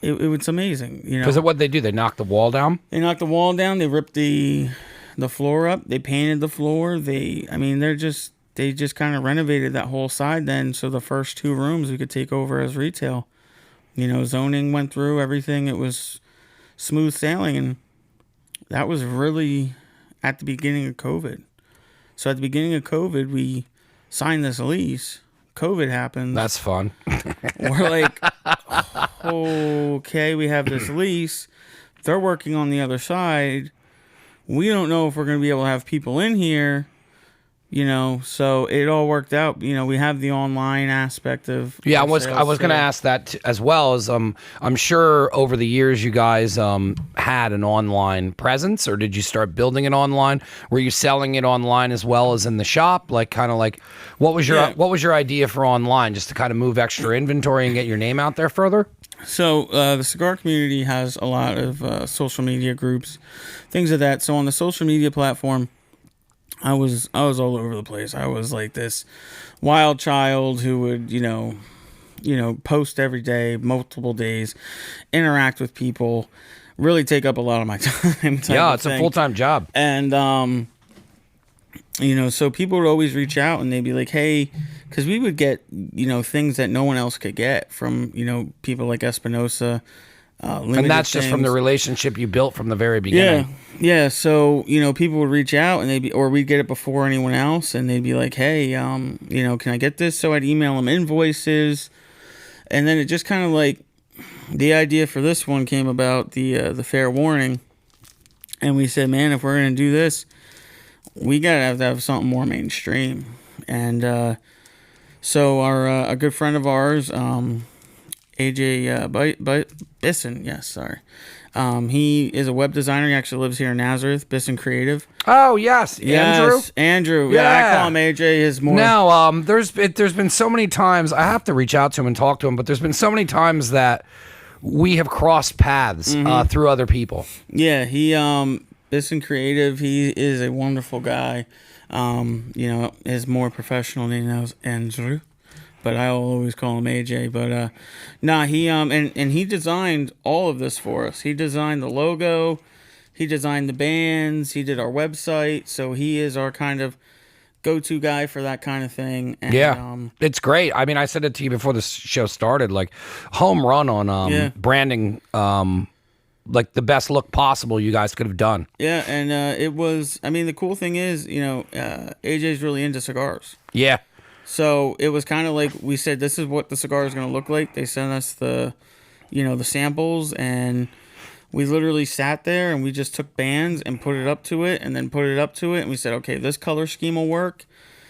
Speaker 2: it was amazing.
Speaker 1: Because what they do, they knock the wall down?
Speaker 2: They knocked the wall down. They ripped the floor up. They painted the floor. They just kind of renovated that whole side then. So the first 2 rooms we could take over as retail. Zoning went through everything. It was smooth sailing. And that was really at the beginning of COVID. So at the beginning of COVID, we signed this lease. COVID happens.
Speaker 1: That's fun.
Speaker 2: We're like, okay, we have this lease. They're working on the other side. We don't know if we're going to be able to have people in here, so it all worked out. We have the online aspect of
Speaker 1: I was going to ask that as well. As I'm sure over the years you guys had an online presence, or did you start building it online? Were you selling it online as well as in the shop? Like what was your idea for online, just to kind of move extra inventory and get your name out there further?
Speaker 2: So the cigar community has a lot of social media groups, things of that. So on the social media platform, I was all over the place. I was like this wild child who would, post every day, multiple days, interact with people, really take up a lot of my time.
Speaker 1: Yeah, it's a full-time job.
Speaker 2: And, so people would always reach out and they'd be like, hey, because we would get, things that no one else could get from, people like Espinosa.
Speaker 1: And that's just from the relationship you built from the very beginning.
Speaker 2: Yeah. So, people would reach out and or we'd get it before anyone else, and they'd be like, hey, can I get this? So I'd email them invoices. And then it just kind of like, the idea for this one came about the fair warning. And we said, man, if we're going to do this, we got to have something more mainstream. And so a good friend of ours, AJ Bisson, yes, sorry. He is a web designer. He actually lives here in Nazareth, Bisson Creative.
Speaker 1: Oh, yes.
Speaker 2: Andrew. Yeah, I call him AJ. His more.
Speaker 1: Now, there's been so many times, I have to reach out to him and talk to him, but there's been so many times that we have crossed paths through other people.
Speaker 2: Yeah, he, Bisson Creative, he is a wonderful guy. His more professional name now is Andrew, but I'll always call him AJ. But he and he designed all of this for us. He designed the logo, he designed the bands, he did our website. So he is our kind of go-to guy for that kind of thing. And,
Speaker 1: it's great. I mean, I said it to you before the show started, like home run on branding. Like the best look possible you guys could have done.
Speaker 2: Yeah, and it was, I mean, the cool thing is, AJ's really into cigars.
Speaker 1: Yeah.
Speaker 2: So it was kind of like we said, this is what the cigar is going to look like. They sent us the samples, and we literally sat there and we just took bands and put it up to it and then put it up to it. And we said, okay, this color scheme will work.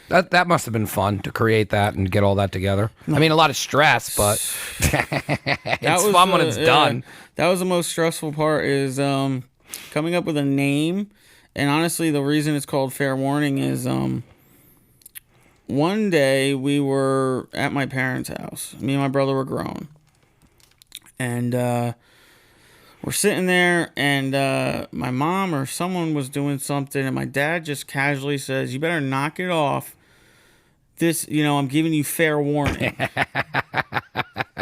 Speaker 1: That must have been fun to create that and get all that together. I mean, a lot of stress, but it's fun when it's done.
Speaker 2: That was the most stressful part, is coming up with a name. And honestly, the reason it's called Fair Warning is one day we were at my parents' house. Me and my brother were grown. And we're sitting there, and my mom or someone was doing something, and my dad just casually says, you better knock it off. This, I'm giving you fair warning.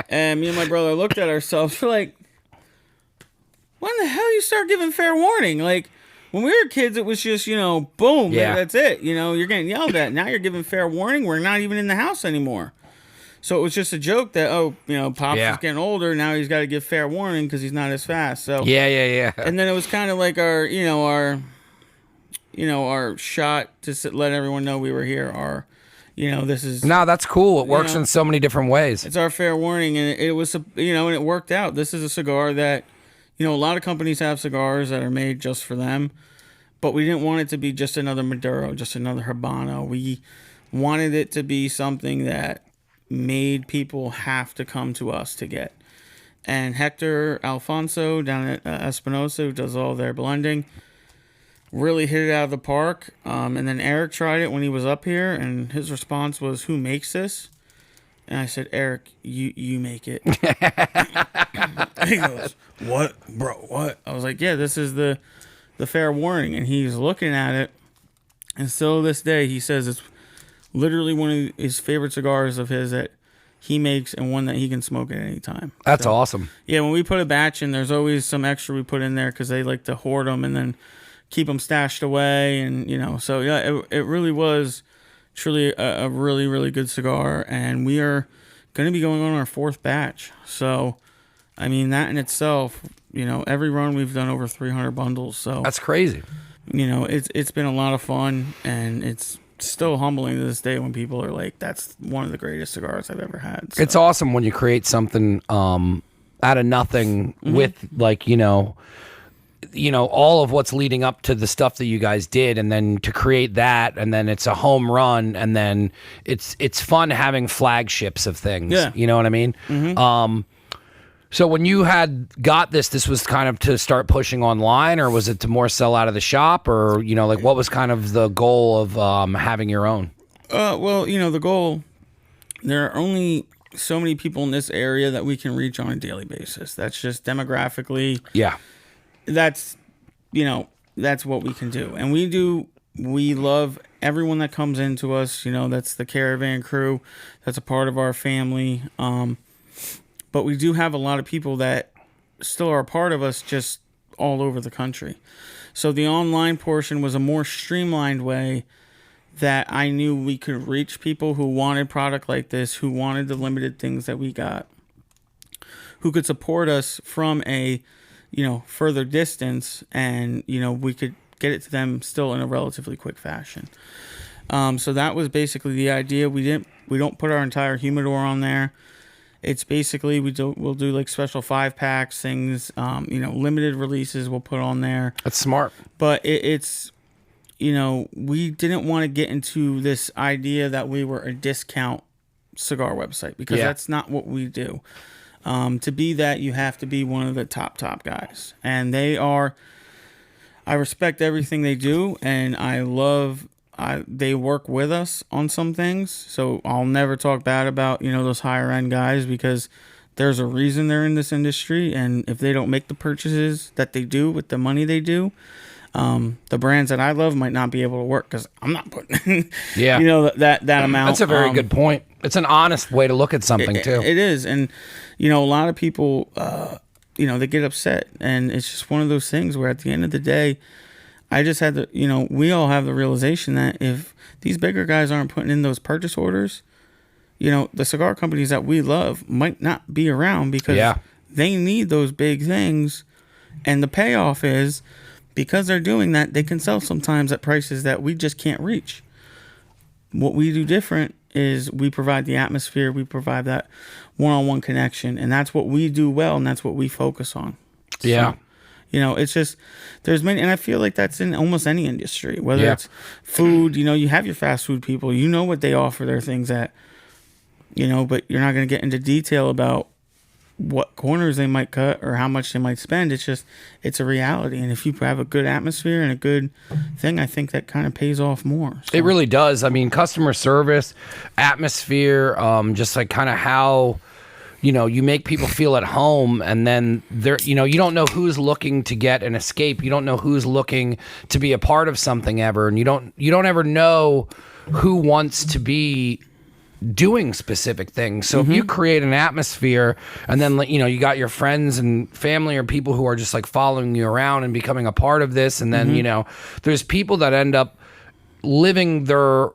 Speaker 2: And me and my brother looked at ourselves. We're like, when the hell you start giving fair warning? Like, when we were kids, it was just, boom, that's it. You're getting yelled at. Now you're giving fair warning. We're not even in the house anymore. So it was just a joke that, Pops is getting older. Now he's got to give fair warning because he's not as fast. So
Speaker 1: yeah.
Speaker 2: And then it was kind of like our shot to let everyone know we were here. This is...
Speaker 1: No, that's cool. It works in so many different ways.
Speaker 2: It's our fair warning, and it was, and it worked out. This is a cigar that, a lot of companies have cigars that are made just for them, but we didn't want it to be just another Maduro, just another Habano. We wanted it to be something that made people have to come to us to get. And Hector Alfonso down at Espinosa, who does all their blending, really hit it out of the park. And then Eric tried it when he was up here, and his response was, "Who makes this?" And I said, "Eric, you make it." He goes, "What, bro? What?" I was like, "Yeah, this is the fair warning." And he's looking at it, and still to this day, he says it's literally one of his favorite cigars of his that he makes, and one that he can smoke at any time.
Speaker 1: That's awesome.
Speaker 2: Yeah, when we put a batch in, there's always some extra we put in there because they like to hoard them and then keep them stashed away, and so yeah, it really was truly a really, really good cigar, and we are going to be going on our 4th batch. So, I mean, that in itself, every run we've done over 300 bundles. So
Speaker 1: That's crazy.
Speaker 2: It's been a lot of fun, and it's still humbling to this day when people are like, "That's one of the greatest cigars I've ever had." So.
Speaker 1: It's awesome when you create something out of nothing with all of what's leading up to the stuff that you guys did, and then to create that, and then it's a home run, and then it's fun having flagships of things.
Speaker 2: Yeah.
Speaker 1: You know what I mean? So when you had got this was kind of to start pushing online, or was it to more sell out of the shop, or what was kind of the goal of having your own?
Speaker 2: Well, the goal, there are only so many people in this area that we can reach on a daily basis. That's just demographically.
Speaker 1: Yeah.
Speaker 2: That's what we can do. And we love everyone that comes into us, that's the Caravan crew. That's a part of our family. But we do have a lot of people that still are a part of us just all over the country. So the online portion was a more streamlined way that I knew we could reach people who wanted product like this, who wanted the limited things that we got, who could support us from a, further distance, and, we could get it to them still in a relatively quick fashion. So that was basically the idea. We don't put our entire humidor on there. It's basically we'll do like special 5-packs, things, limited releases we'll put on there.
Speaker 1: That's smart.
Speaker 2: But it's we didn't want to get into this idea that we were a discount cigar website, because that's not what we do. To be that, you have to be one of the top guys, and they are. I respect everything they do, and they work with us on some things, so I'll never talk bad about those higher end guys, because there's a reason they're in this industry, and if they don't make the purchases that they do with the money they do, the brands that I love might not be able to work, because I'm not putting that amount.
Speaker 1: That's a very good point. It's an honest way to look at something too.
Speaker 2: It is, and a lot of people they get upset, and it's just one of those things where at the end of the day, I just had to, we all have the realization that if these bigger guys aren't putting in those purchase orders, the cigar companies that we love might not be around, because they need those big things. And the payoff is, because they're doing that, they can sell sometimes at prices that we just can't reach. What we do different is we provide the atmosphere, we provide that one-on-one connection, and that's what we do well, and that's what we focus on.
Speaker 1: Yeah.
Speaker 2: So, it's just, there's many, and I feel like that's in almost any industry, whether it's food, you have your fast food people, what they offer their things at, but you're not going to get into detail about what corners they might cut or how much they might spend. It's just, it's a reality. And if you have a good atmosphere and a good thing, I think that kind of pays off more. So.
Speaker 1: It really does. I mean, customer service, atmosphere, just like kind of how, you make people feel at home, and then they're, you don't know who's looking to get an escape. You don't know who's looking to be a part of something ever. And you don't ever know who wants to be doing specific things. So if you create an atmosphere, and then you got your friends and family or people who are just like following you around and becoming a part of this, and then there's people that end up living their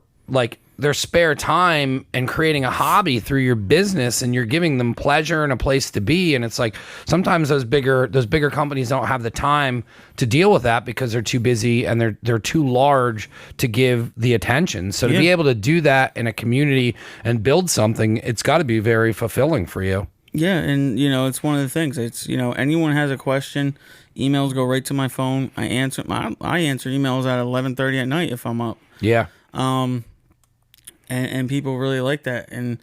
Speaker 1: spare time and creating a hobby through your business, and you're giving them pleasure and a place to be. And it's like sometimes those bigger companies don't have the time to deal with that because they're too busy and they're too large to give the attention. So to be able to do that in a community and build something, it's got to be very fulfilling for you.
Speaker 2: Yeah, and it's one of the things. It's anyone has a question, emails go right to my phone. I answer emails at 11:30 at night if I'm up.
Speaker 1: Yeah.
Speaker 2: And people really like that. And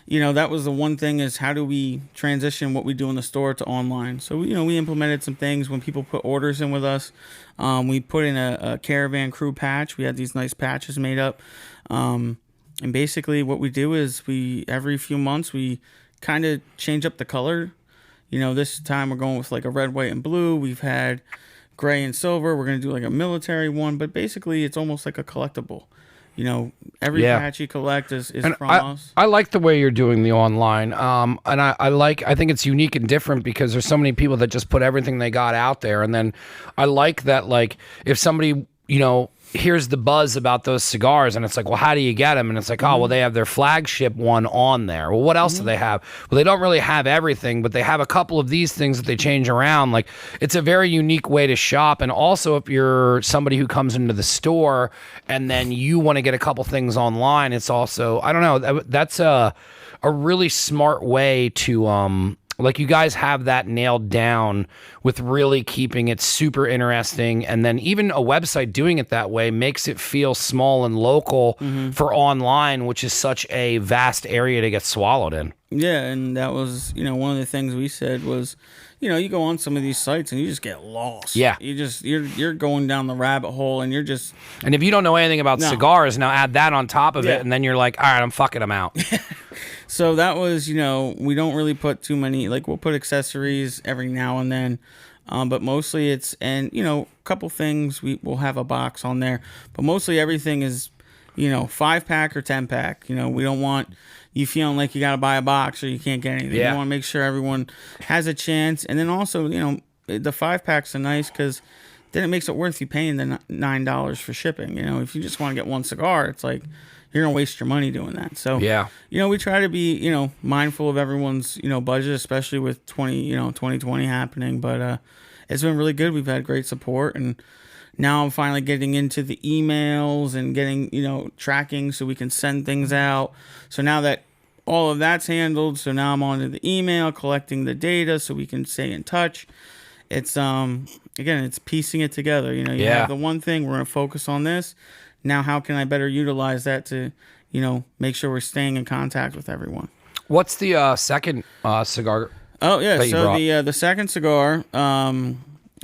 Speaker 2: that was the one thing, is how do we transition what we do in the store to online? So we implemented some things when people put orders in with us. We put in a Caravan Crew patch. We had these nice patches made up. And basically what we do is every few months we kind of change up the color. This time we're going with like a red, white, and blue. We've had gray and silver. We're going to do like a military one, but basically it's almost like a collectible. Every patch you collect is from us.
Speaker 3: I like the way you're doing the online. And I think it's unique and different because there's so many people that just put everything they got out there. And then I like that, like, if somebody, hears the buzz about those cigars and it's like, well, how do you get them? And it's like, oh, well, they have their flagship one on there. Well, what else do they have? Well, they don't really have everything, but they have a couple of these things that they change around. Like, it's a very unique way to shop. And also, if you're somebody who comes into the store and then you want to get a couple things online, it's also, I don't know, that's a really smart way to, like, you guys have that nailed down with really keeping it super interesting. And then even a website doing it that way makes it feel small and local for online, which is such a vast area to get swallowed in.
Speaker 2: Yeah, and that was, one of the things we said was, you go on some of these sites and you just get lost.
Speaker 3: Yeah.
Speaker 2: You're going down the rabbit hole and you're just...
Speaker 3: And if you don't know anything about cigars, now add that on top of it, and then you're like, all right, I'm fucking them out.
Speaker 2: So that was, we don't really put too many, like, we'll put accessories every now and then, but mostly it's, and, a couple things, we'll have a box on there, but mostly everything is, 5-pack or 10-pack. We don't want you feeling like you got to buy a box or you can't get anything.
Speaker 3: Yeah.
Speaker 2: You want to make sure everyone has a chance. And then also, the 5-packs are nice because then it makes it worth you paying the $9 for shipping. If you just want to get one cigar, it's like, you're going to waste your money doing that. So,
Speaker 3: yeah,
Speaker 2: we try to be, mindful of everyone's, budget, especially with 2020 happening. But it's been really good. We've had great support. And now I'm finally getting into the emails and getting, tracking so we can send things out. So now that all of that's handled, so now I'm on to the email, collecting the data so we can stay in touch. It's, again, it's piecing it together. You have the one thing, we're going to focus on this. Now, how can I better utilize that to, make sure we're staying in contact with everyone?
Speaker 3: What's the second cigar?
Speaker 2: Oh yeah, so the second cigar,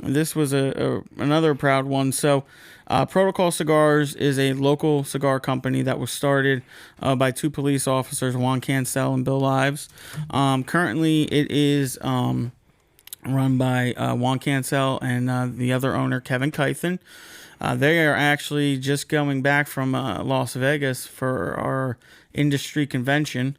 Speaker 2: this was another proud one. So, Protocol Cigars is a local cigar company that was started by two police officers, Juan Cancel and Bill Ives. Currently, it is run by Juan Cancel and the other owner, Kevin Kythen. They are actually just going back from Las Vegas for our industry convention.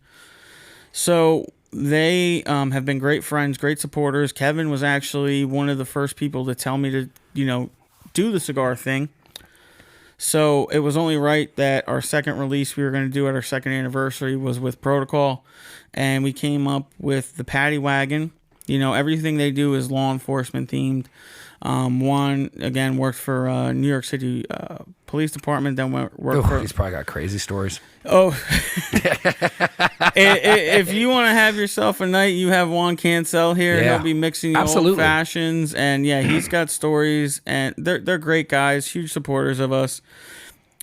Speaker 2: So they have been great friends, great supporters. Kevin was actually one of the first people to tell me to, do the cigar thing. So it was only right that our second release we were going to do at our second anniversary was with Protocol. And we came up with the Paddy Wagon. Everything they do is law enforcement themed. One, again, worked for New York City Police Department, then worked for...
Speaker 3: He's probably got crazy stories.
Speaker 2: Oh. If you want to have yourself a night, you have Juan Cancel here.
Speaker 3: Yeah.
Speaker 2: He'll be mixing the old fashions, and yeah, he's got stories, and they're great guys, huge supporters of us.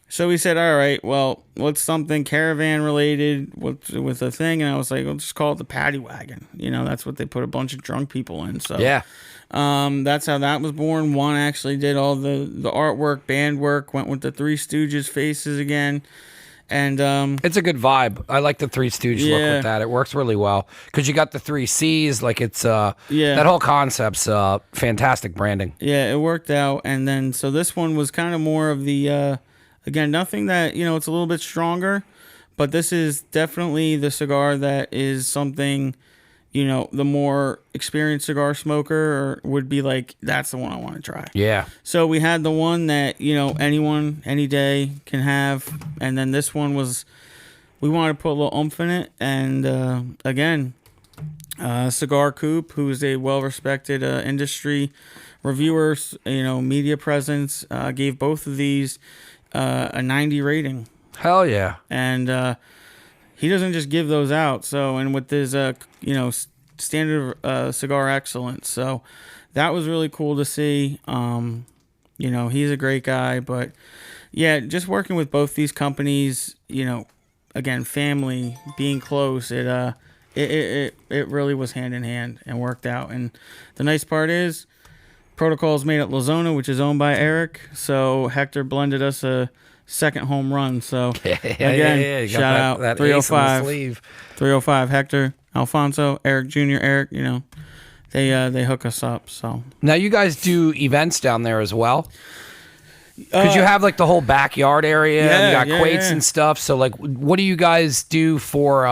Speaker 2: So we said, all right, well, what's something caravan related with a thing? And I was like, we'll just call it the Paddy Wagon. That's what they put a bunch of drunk people in. So
Speaker 3: yeah.
Speaker 2: That's how that was born. Juan actually did all the artwork, band work, went with the Three Stooges faces again. And
Speaker 3: it's a good vibe. I like the Three Stooges look with that. It works really well because you got the 3 C's. Like it's that whole concept's fantastic branding.
Speaker 2: Yeah, it worked out. And then so this one was kind of more of the again, nothing that it's a little bit stronger, but this is definitely the cigar that is something the more experienced cigar smoker would be like, that's the one I want to try.
Speaker 3: Yeah.
Speaker 2: So we had the one that, anyone, any day can have. And then this one was, we wanted to put a little oomph in it. And again, Cigar Coop, who's a well-respected industry reviewer, media presence, gave both of these a 90 rating.
Speaker 3: Hell yeah.
Speaker 2: And he doesn't just give those out. So, and with his, standard of cigar excellence. So that was really cool to see. He's a great guy, but yeah, just working with both these companies, again, family, being close, it really was hand in hand and worked out. And the nice part is, Protocol is made at Lozona, which is owned by Eric. So Hector blended us a second home run. So again, shout out that 305, 305 Hector, Alfonso, Eric Jr., Eric. They hook us up. So
Speaker 3: now you guys do events down there as well. Because you have like the whole backyard area, and you got quates and stuff. So like, what do you guys do for,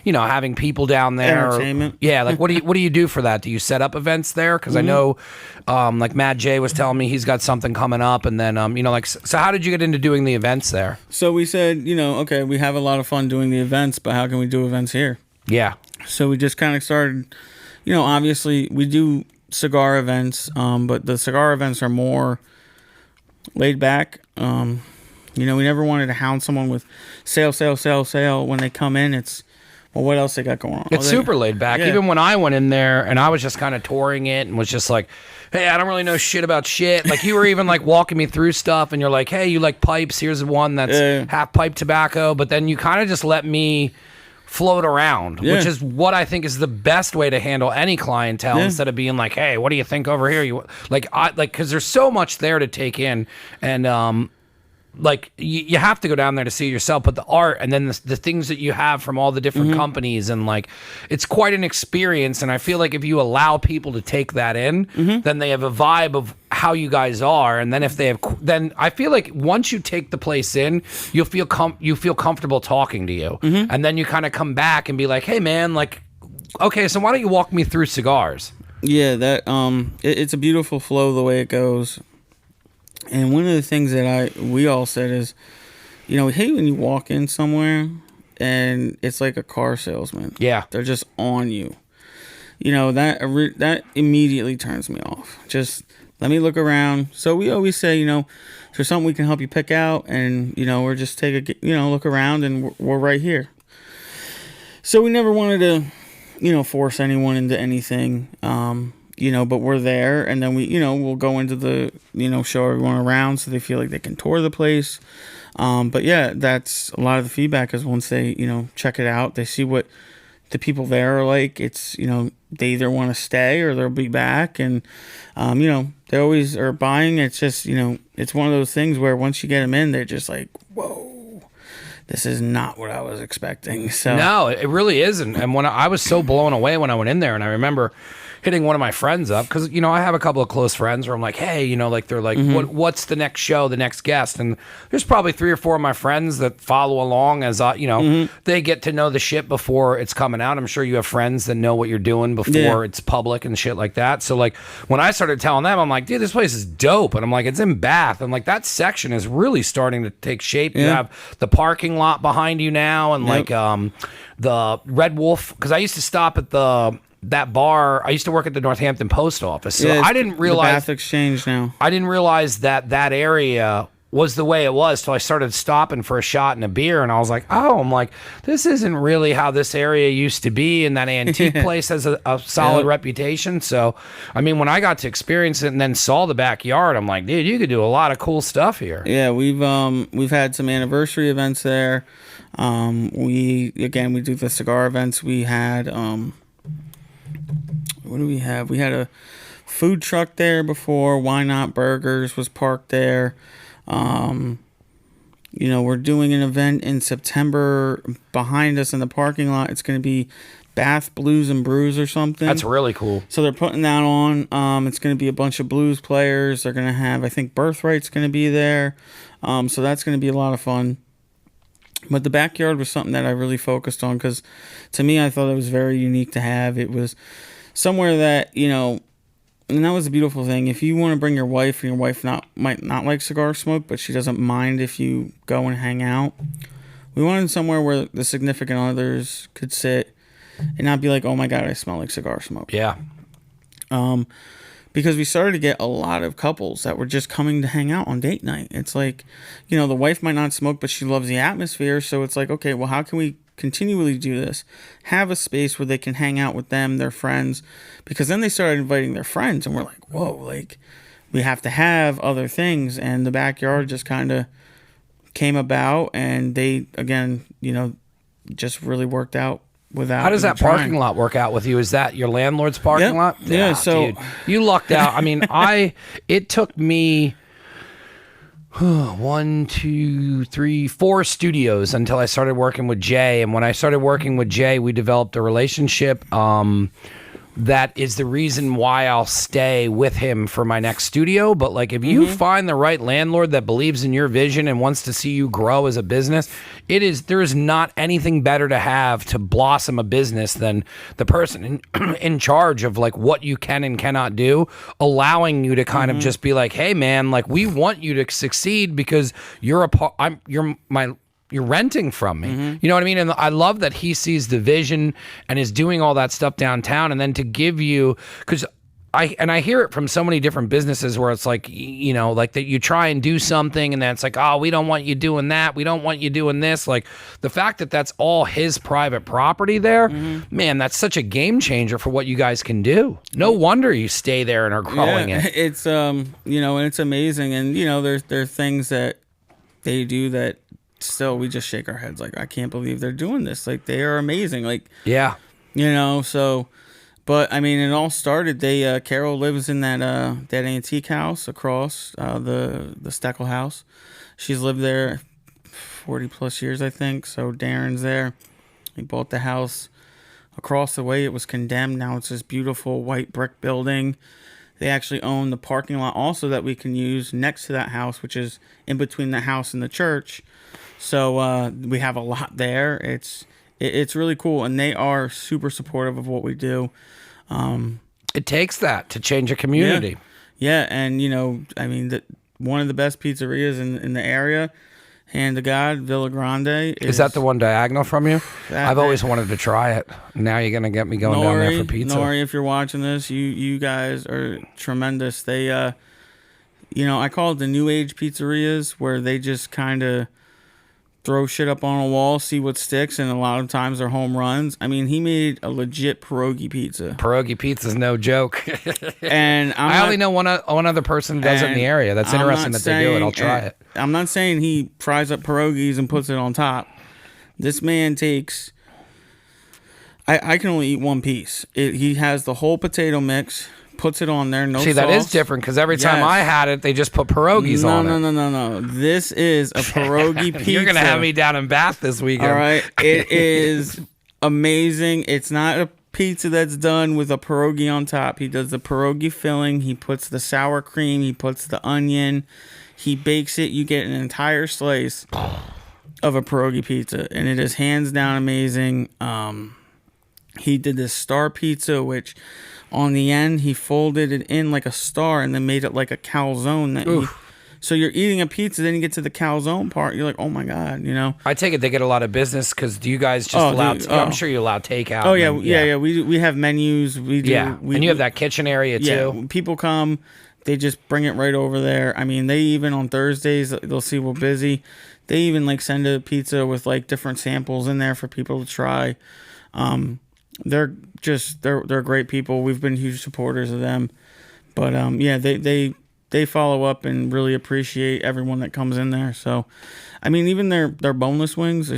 Speaker 3: having people down there?
Speaker 2: Entertainment.
Speaker 3: Like what do you do for that? Do you set up events there? Because I know, like Matt J was telling me he's got something coming up, and then so how did you get into doing the events there?
Speaker 2: So we said, okay, we have a lot of fun doing the events, but how can we do events here?
Speaker 3: Yeah. So
Speaker 2: we just kind of started, obviously we do cigar events, but the cigar events are more laid back. We never wanted to hound someone with sale when they come in. It's, well, what else they got going on?
Speaker 3: It's super laid back. Yeah. Even when I went in there and I was just kind of touring it and was just like, hey, I don't really know shit about shit. Like you were even like walking me through stuff and you're like, hey, you like pipes? Here's one that's half pipe tobacco. But then you kind of just let me float around, which is what I think is the best way to handle any clientele instead of being like, hey, what do you think over here? Because there's so much there to take in, and you have to go down there to see yourself, but the art and then the things that you have from all the different companies, and like it's quite an experience. And I feel like if you allow people to take that in, then they have a vibe of how you guys are. And then if they have, then I feel like once you take the place in, you'll feel comfortable talking to you, and then you kind of come back and be like, hey man, like, okay, so why don't you walk me through cigars?
Speaker 2: Yeah, that it's a beautiful flow the way it goes. And one of the things that we all said is, we hate when you walk in somewhere and it's like a car salesman.
Speaker 3: Yeah.
Speaker 2: They're just on you. That immediately turns me off. Just let me look around. So we always say, if there's something we can help you pick out, and, or just take a, look around, and we're right here. So we never wanted to, force anyone into anything. But we're there, and then we'll go into the, show everyone around so they feel like they can tour the place. But yeah, that's a lot of the feedback is once they, check it out, they see what the people there are like. It's, they either want to stay or they'll be back, and, they always are buying. It's just, it's one of those things where once you get them in, they're just like, whoa, this is not what I was expecting. So
Speaker 3: no, it really isn't. And when I was so blown away when I went in there, and I remember hitting one of my friends up, because I have a couple of close friends where I'm like, hey, they're like, what's the next show, the next guest? And there's probably 3 or 4 of my friends that follow along as they get to know the shit before it's coming out. I'm sure you have friends that know what you're doing before it's public and shit like that. So like when I started telling them, I'm like, dude, this place is dope, and I'm like, it's in Bath, and like that section is really starting to take shape. You have the parking lot behind you now, and like the Red Wolf, because I used to stop at that bar. I used to work at the Northampton Post Office, so I didn't realize
Speaker 2: the Bath Exchange now.
Speaker 3: I didn't realize that area was the way it was till I started stopping for a shot and a beer, and I was like, oh, I'm like, this isn't really how this area used to be, and that antique place has a solid reputation. So, I mean, when I got to experience it and then saw the backyard, I'm like, dude, you could do a lot of cool stuff here.
Speaker 2: Yeah, we've had some anniversary events there. We do the cigar events. We had what do we have? We had a food truck there before. Why Not Burgers was parked there. We're doing an event in September behind us in the parking lot. It's going to be Bath Blues and Brews or something.
Speaker 3: That's really cool.
Speaker 2: So they're putting that on. It's going to be a bunch of blues players. They're going to have, I think, Birthright's going to be there. So that's going to be a lot of fun. But the backyard was something that I really focused on because, to me, I thought it was very unique to have. It was somewhere that, and that was the beautiful thing. If you want to bring your wife, and your wife might not like cigar smoke, but she doesn't mind if you go and hang out, we wanted somewhere where the significant others could sit and not be like, oh my God, I smell like cigar smoke.
Speaker 3: Yeah.
Speaker 2: Because we started to get a lot of couples that were just coming to hang out on date night. It's like, the wife might not smoke, but she loves the atmosphere. So it's like, okay, well, how can we continually do this, have a space where they can hang out with them, their friends, because then they started inviting their friends, and we're like, whoa, like we have to have other things, and the backyard just kind of came about, and they, again, just really worked out without.
Speaker 3: How does that
Speaker 2: trying.
Speaker 3: parking lot work out with you? Is that your landlord's parking lot?
Speaker 2: Yeah. So
Speaker 3: dude, you lucked out. I mean, it took me 4 studios until I started working with Jay. And when I started working with Jay, we developed a relationship. That is the reason why I'll stay with him for my next studio. But like, if you find the right landlord that believes in your vision and wants to see you grow as a business, there is not anything better to have to blossom a business than the person in charge of like what you can and cannot do, allowing you to kind of just be like, hey man, like we want you to succeed because you're renting from me. You know what I mean? And I love that he sees the vision and is doing all that stuff downtown. And then to give you, because I hear it from so many different businesses where it's like, like that you try and do something and then it's like, oh, we don't want you doing that. We don't want you doing this. Like the fact that that's all his private property there, man, that's such a game changer for what you guys can do. No wonder you stay there and are growing it.
Speaker 2: It's, and it's amazing. And, there's things that they do that, still we just shake our heads like, I can't believe they're doing this. Like they are amazing. Like,
Speaker 3: yeah,
Speaker 2: so, but I mean, it all started, Carol lives in that antique house across, the Steckel house. She's lived there 40 plus years, I think. So Darren's there. He bought the house across the way. It was condemned. Now it's this beautiful white brick building. They actually own the parking lot also that we can use next to that house, which is in between the house and the church. So we have a lot there. It's really cool, and they are super supportive of what we do.
Speaker 3: It takes that to change a community.
Speaker 2: Yeah, and I mean, one of the best pizzerias in the area, hand to God, Villa Grande.
Speaker 3: Is that the one diagonal from you? I've always wanted to try it. Now you're gonna get me going down there for pizza.
Speaker 2: Nori, if you're watching this, you guys are tremendous. They, I call it the new age pizzerias, where they just kind of throw shit up on a wall, see what sticks, and a lot of times they're home runs. I mean, he made a legit pierogi pizza.
Speaker 3: Pierogi pizza's no joke.
Speaker 2: And
Speaker 3: I only know one other person who does it in the area. That's interesting that they do it. I'll try it.
Speaker 2: I'm not saying he fries up pierogies and puts it on top. This man takes... I can only eat one piece. He has the whole potato mix, puts it on there, no
Speaker 3: See,
Speaker 2: sauce.
Speaker 3: that is different, because every time I had it, they just put pierogies on it.
Speaker 2: No. This is a pierogi pizza.
Speaker 3: You're going to have me down in Bath this weekend.
Speaker 2: All right. It is amazing. It's not a pizza that's done with a pierogi on top. He does the pierogi filling. He puts the sour cream. He puts the onion. He bakes it. You get an entire slice of a pierogi pizza, and it is hands down amazing. He did this star pizza, which... on the end, he folded it in like a star and then made it like a calzone. So you're eating a pizza, then you get to the calzone part. You're like, oh my God,
Speaker 3: I take it they get a lot of business because do you guys just I'm sure you allow takeout.
Speaker 2: Oh, yeah. We have menus. We do.
Speaker 3: Yeah, and you have that kitchen area too.
Speaker 2: Yeah, people come, they just bring it right over there. I mean, they even on Thursdays, they'll see we're busy. They even like send a pizza with like different samples in there for people to try. They're great people. We've been huge supporters of them, but they follow up and really appreciate everyone that comes in there. So, I mean, even their boneless wings,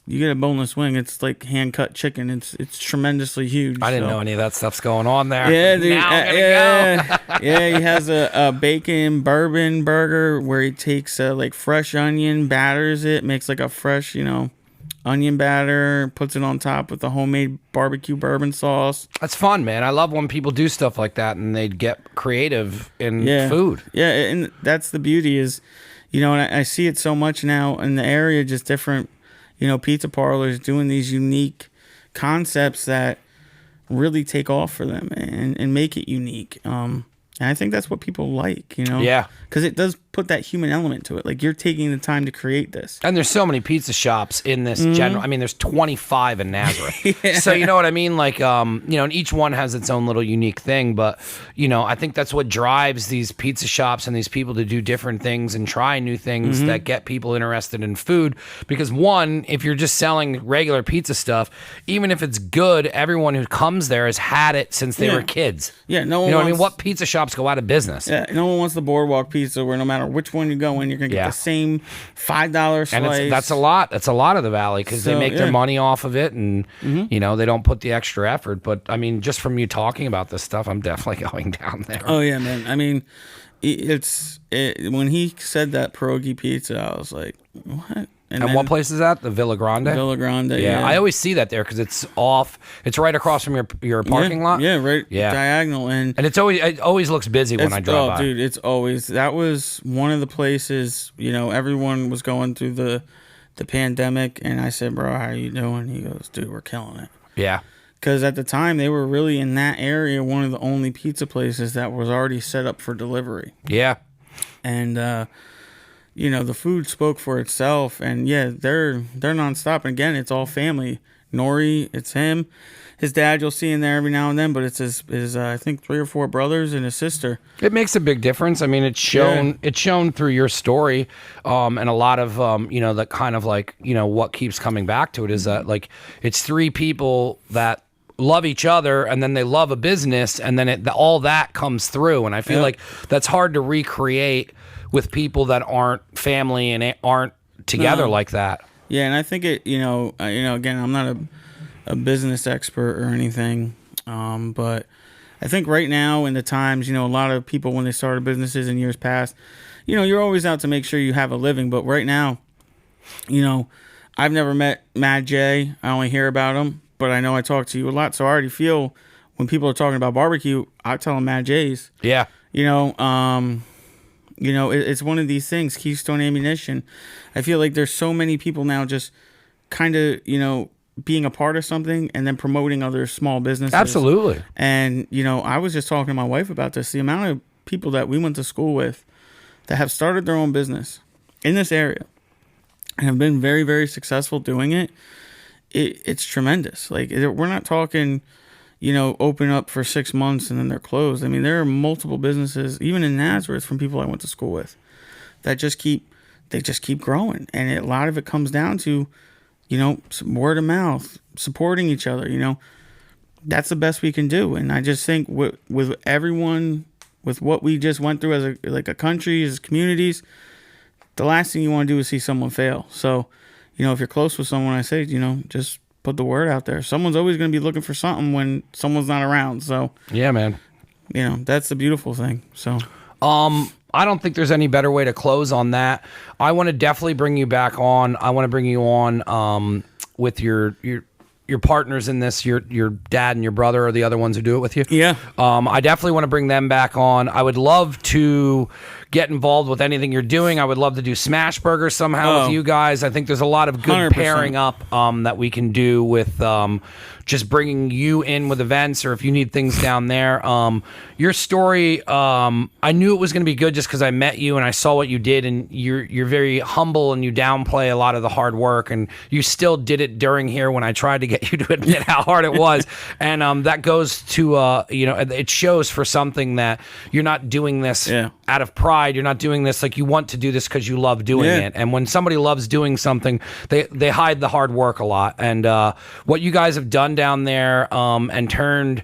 Speaker 2: you get a boneless wing, it's like hand cut chicken. It's tremendously huge.
Speaker 3: I didn't know any of that stuff's going on there.
Speaker 2: Yeah, dude.
Speaker 3: Now I'm gonna go.
Speaker 2: Yeah, he has a bacon bourbon burger where he takes like fresh onion, batters it, makes like a fresh onion batter, puts it on top with the homemade barbecue bourbon sauce.
Speaker 3: That's fun, man. I love when people do stuff like that and they get creative in food.
Speaker 2: Yeah, and that's the beauty is, and I see it so much now in the area, just different, pizza parlors doing these unique concepts that really take off for them and make it unique. And I think that's what people like,
Speaker 3: Yeah.
Speaker 2: because it does put that human element to it. Like, you're taking the time to create this.
Speaker 3: And there's so many pizza shops in this general. I mean, there's 25 in Nazareth. So you know what I mean? Like, and each one has its own little unique thing. But, I think that's what drives these pizza shops and these people to do different things and try new things that get people interested in food. Because one, if you're just selling regular pizza stuff, even if it's good, everyone who comes there has had it since they were kids.
Speaker 2: Yeah, no one
Speaker 3: You know what I mean?
Speaker 2: wants-
Speaker 3: What pizza shops go out of business?
Speaker 2: Yeah, no one wants the boardwalk pizza where no matter which one you go in, you're gonna get the same $5 slice.
Speaker 3: And that's a lot. That's a lot of the Valley because they make their money off of it, and they don't put the extra effort. But I mean, just from you talking about this stuff, I'm definitely going down there.
Speaker 2: Oh yeah, man. I mean, when he said that pierogi pizza, I was like, what?
Speaker 3: And
Speaker 2: then
Speaker 3: what place is that? The Villa Grande?
Speaker 2: Villa Grande.
Speaker 3: Yeah,
Speaker 2: Yeah,
Speaker 3: I always see that there because it's off. It's right across from your parking lot.
Speaker 2: Yeah, right.
Speaker 3: Yeah.
Speaker 2: Diagonal, and
Speaker 3: it always looks busy when I drive by.
Speaker 2: Dude, it's always, that was one of the places. Everyone was going through the pandemic, and I said, bro, how are you doing? He goes, dude, we're killing it.
Speaker 3: Yeah.
Speaker 2: Because at the time, they were really in that area one of the only pizza places that was already set up for delivery.
Speaker 3: Yeah.
Speaker 2: And the food spoke for itself, and yeah, they're nonstop. And again, it's all family. Nori, it's him, his dad. You'll see in there every now and then, but it's his I think 3 or 4 brothers and his sister.
Speaker 3: It makes a big difference. I mean, it's shown through your story, and a lot of that kind of like what keeps coming back to it is that like it's 3 people that love each other, and then they love a business, and then all that comes through. And I feel like that's hard to recreate with people that aren't family and aren't together like that.
Speaker 2: Yeah, and I think it, again, I'm not a business expert or anything, but I think right now in the times, a lot of people when they started businesses in years past, you're always out to make sure you have a living. But right now, I've never met Mad J. I only hear about him, but I know I talk to you a lot, so I already feel when people are talking about barbecue, I tell them Mad J's.
Speaker 3: Yeah.
Speaker 2: It's one of these things, Keystone Ammunition. I feel like there's so many people now just kind of, being a part of something and then promoting other small businesses.
Speaker 3: Absolutely.
Speaker 2: And, I was just talking to my wife about this. The amount of people that we went to school with that have started their own business in this area and have been very, very successful doing it, it's tremendous. Like, we're not talking, open up for 6 months and then they're closed. I mean, there are multiple businesses, even in Nazareth, from people I went to school with, that just keep growing. And a lot of it comes down to, some word of mouth, supporting each other. That's the best we can do. And I just think with everyone, with what we just went through as a country, as communities, the last thing you want to do is see someone fail. So, if you're close with someone, I say, just put the word out there. Someone's always going to be looking for something when someone's not around. So
Speaker 3: yeah, man.
Speaker 2: That's the beautiful thing. So
Speaker 3: I don't think there's any better way to close on that. I want to definitely bring you back on. I want to bring you on with your partners in this. Your dad and your brother are the other ones who do it with you.
Speaker 2: Yeah.
Speaker 3: I definitely want to bring them back on. I would love to get involved with anything you're doing. I would love to do Smash Burgers somehow with you guys. I think there's a lot of good
Speaker 2: 100%.
Speaker 3: pairing up that we can do with just bringing you in with events, or if you need things down there. Your story, I knew it was going to be good just because I met you and I saw what you did, and you're very humble and you downplay a lot of the hard work, and you still did it during here when I tried to get you to admit how hard it was. And that goes to, it shows for something that you're not doing this out of pride. You're not doing this like you want to do this because you love doing it. And when somebody loves doing something, they hide the hard work a lot. And what you guys have done down there and turned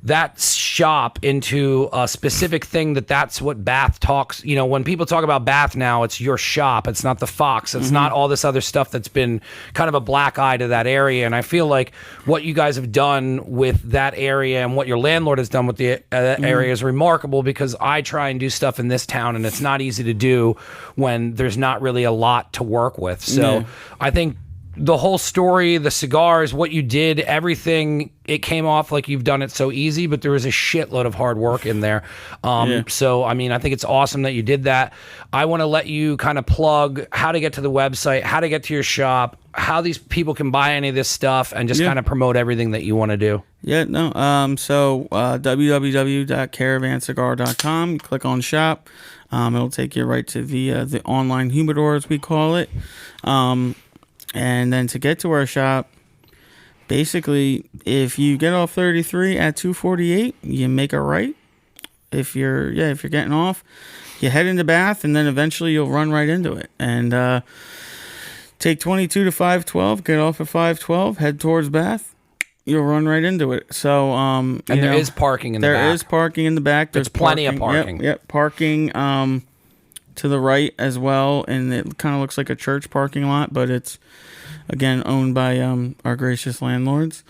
Speaker 3: that shop into a specific thing that's what Bath talks. When people talk about Bath now, it's your shop. It's not the Fox. It's not all this other stuff that's been kind of a black eye to that area. And I feel like what you guys have done with that area and what your landlord has done with the area is remarkable, because I try and do stuff in this town and it's not easy to do when there's not really a lot to work with. So I think the whole story, the cigars, what you did, everything, it came off like you've done it so easy, but there was a shitload of hard work in there. So, I mean, I think it's awesome that you did that. I want to let you kind of plug how to get to the website, how to get to your shop, how these people can buy any of this stuff, and just kind of promote everything that you want to do.
Speaker 2: Yeah, no. www.caravancigar.com. You click on shop. It'll take you right to the online humidor, as we call it. And then to get to our shop, basically, if you get off 33 at 248, you make a right. If you're getting off, you head into Bath, and then eventually you'll run right into it. And take 22 to 512, get off at 512, head towards Bath. You'll run right into it. So, and
Speaker 3: there is parking in the back.
Speaker 2: There is parking in the back.
Speaker 3: There's plenty of parking.
Speaker 2: Yep, parking to the right as well, and it kind of looks like a church parking lot, but it's again owned by our gracious landlords.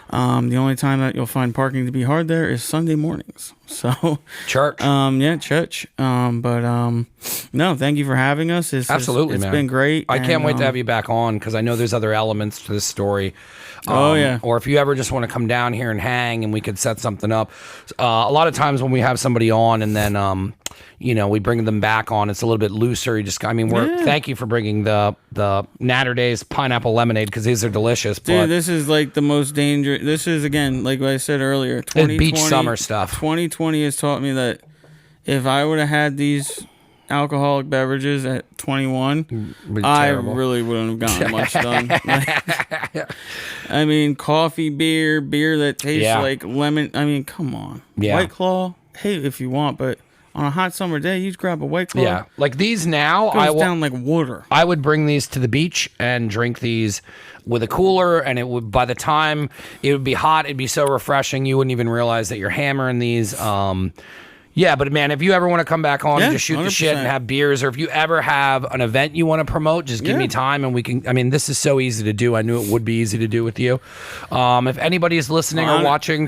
Speaker 2: The only time that you'll find parking to be hard there is Sunday mornings. So
Speaker 3: church.
Speaker 2: Church. No, thank you for having us.
Speaker 3: Absolutely,
Speaker 2: it's
Speaker 3: man.
Speaker 2: been great.
Speaker 3: I can't wait to have you back on, because I know there's other elements to this story. Or if you ever just want to come down here and hang, and we could set something up. A lot of times when we have somebody on and then we bring them back on, it's a little bit looser. Thank you for bringing the Natter Days pineapple lemonade, because these are delicious.
Speaker 2: Dude, this is like the most dangerous. This is, again, like what I said earlier, 2020,
Speaker 3: beach summer stuff.
Speaker 2: 2020 has taught me that if I would have had these alcoholic beverages at 21, I really wouldn't have gotten much done. I mean, coffee, beer that tastes like lemon. I mean, come on.
Speaker 3: Yeah.
Speaker 2: White Claw, hey, if you want, but on a hot summer day, you just grab a White Claw.
Speaker 3: Yeah, like these now,
Speaker 2: goes down like water.
Speaker 3: I would bring these to the beach and drink these with a cooler, and it would, by the time it would be hot, it'd be so refreshing you wouldn't even realize that you're hammering these. Yeah, but man, if you ever want to come back on and just shoot 100%. The shit and have beers, or if you ever have an event you want to promote, just give me time and we can. I mean, this is so easy to do. I knew it would be easy to do with you. If anybody is listening or watching,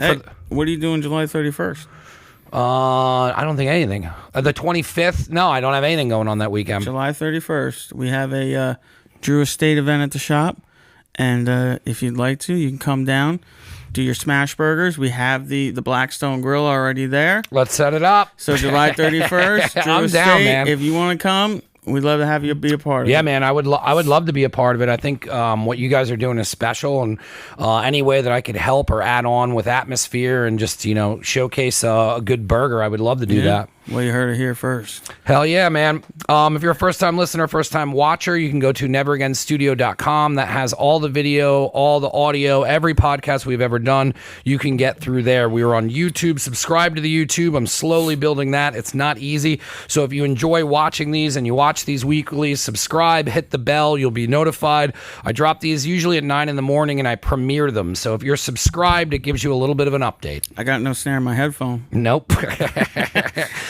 Speaker 2: what are you doing July 31st?
Speaker 3: I don't think anything. The 25th? No, I don't have anything going on that weekend.
Speaker 2: July 31st, we have a Drew Estate event at the shop, and if you'd like to, you can come down. Do your smash burgers. We have the Blackstone Grill already there.
Speaker 3: Let's set it up.
Speaker 2: So July 31st, Drew
Speaker 3: I'm
Speaker 2: Estate,
Speaker 3: down, man.
Speaker 2: If you want to come, we'd love to have you be a part of it.
Speaker 3: Yeah, man, I would love to be a part of it. I think what you guys are doing is special, and any way that I could help or add on with atmosphere and just showcase a good burger, I would love to do that.
Speaker 2: Well, you heard it here first.
Speaker 3: Hell yeah, man. If you're a first-time listener, first-time watcher, you can go to neveragainstudio.com. That has all the video, all the audio, every podcast we've ever done. You can get through there. We are on YouTube. Subscribe to the YouTube. I'm slowly building that. It's not easy. So if you enjoy watching these and you watch these weekly, subscribe, hit the bell. You'll be notified. I drop these usually at 9 in the morning, and I premiere them. So if you're subscribed, it gives you a little bit of an update.
Speaker 2: I got no snare in my headphone.
Speaker 3: Nope.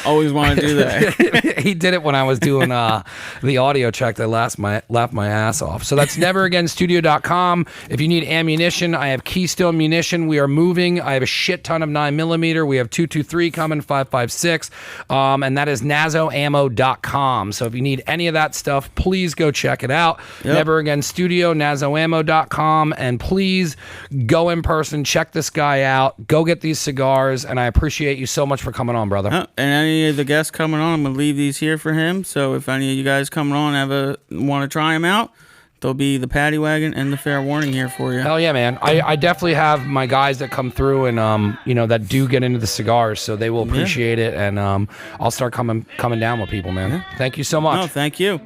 Speaker 2: Always want to do that.
Speaker 3: He did it when I was doing the audio check. I laughed my ass off. So that's neveragainstudio.com. If you need ammunition, I have Keystone Munition. We are moving. I have a shit ton of 9mm. We have 223 coming, 5.56, and that is nazoammo.com. So if you need any of that stuff, please go check it out. Yep. Never Again Studio, nazoammo.com, and please go in person, check this guy out, go get these cigars, and I appreciate you so much for coming on, brother.
Speaker 2: And any of the guests coming on, I'm going to leave these here for him. So if any of you guys coming on want to try them out, there'll be the Paddy Wagon and the Fair Warning here for you.
Speaker 3: Hell yeah, man. I definitely have my guys that come through and, that do get into the cigars, so they will appreciate it. And I'll start coming down with people, man. Yeah. Thank you so much.
Speaker 2: No, thank you.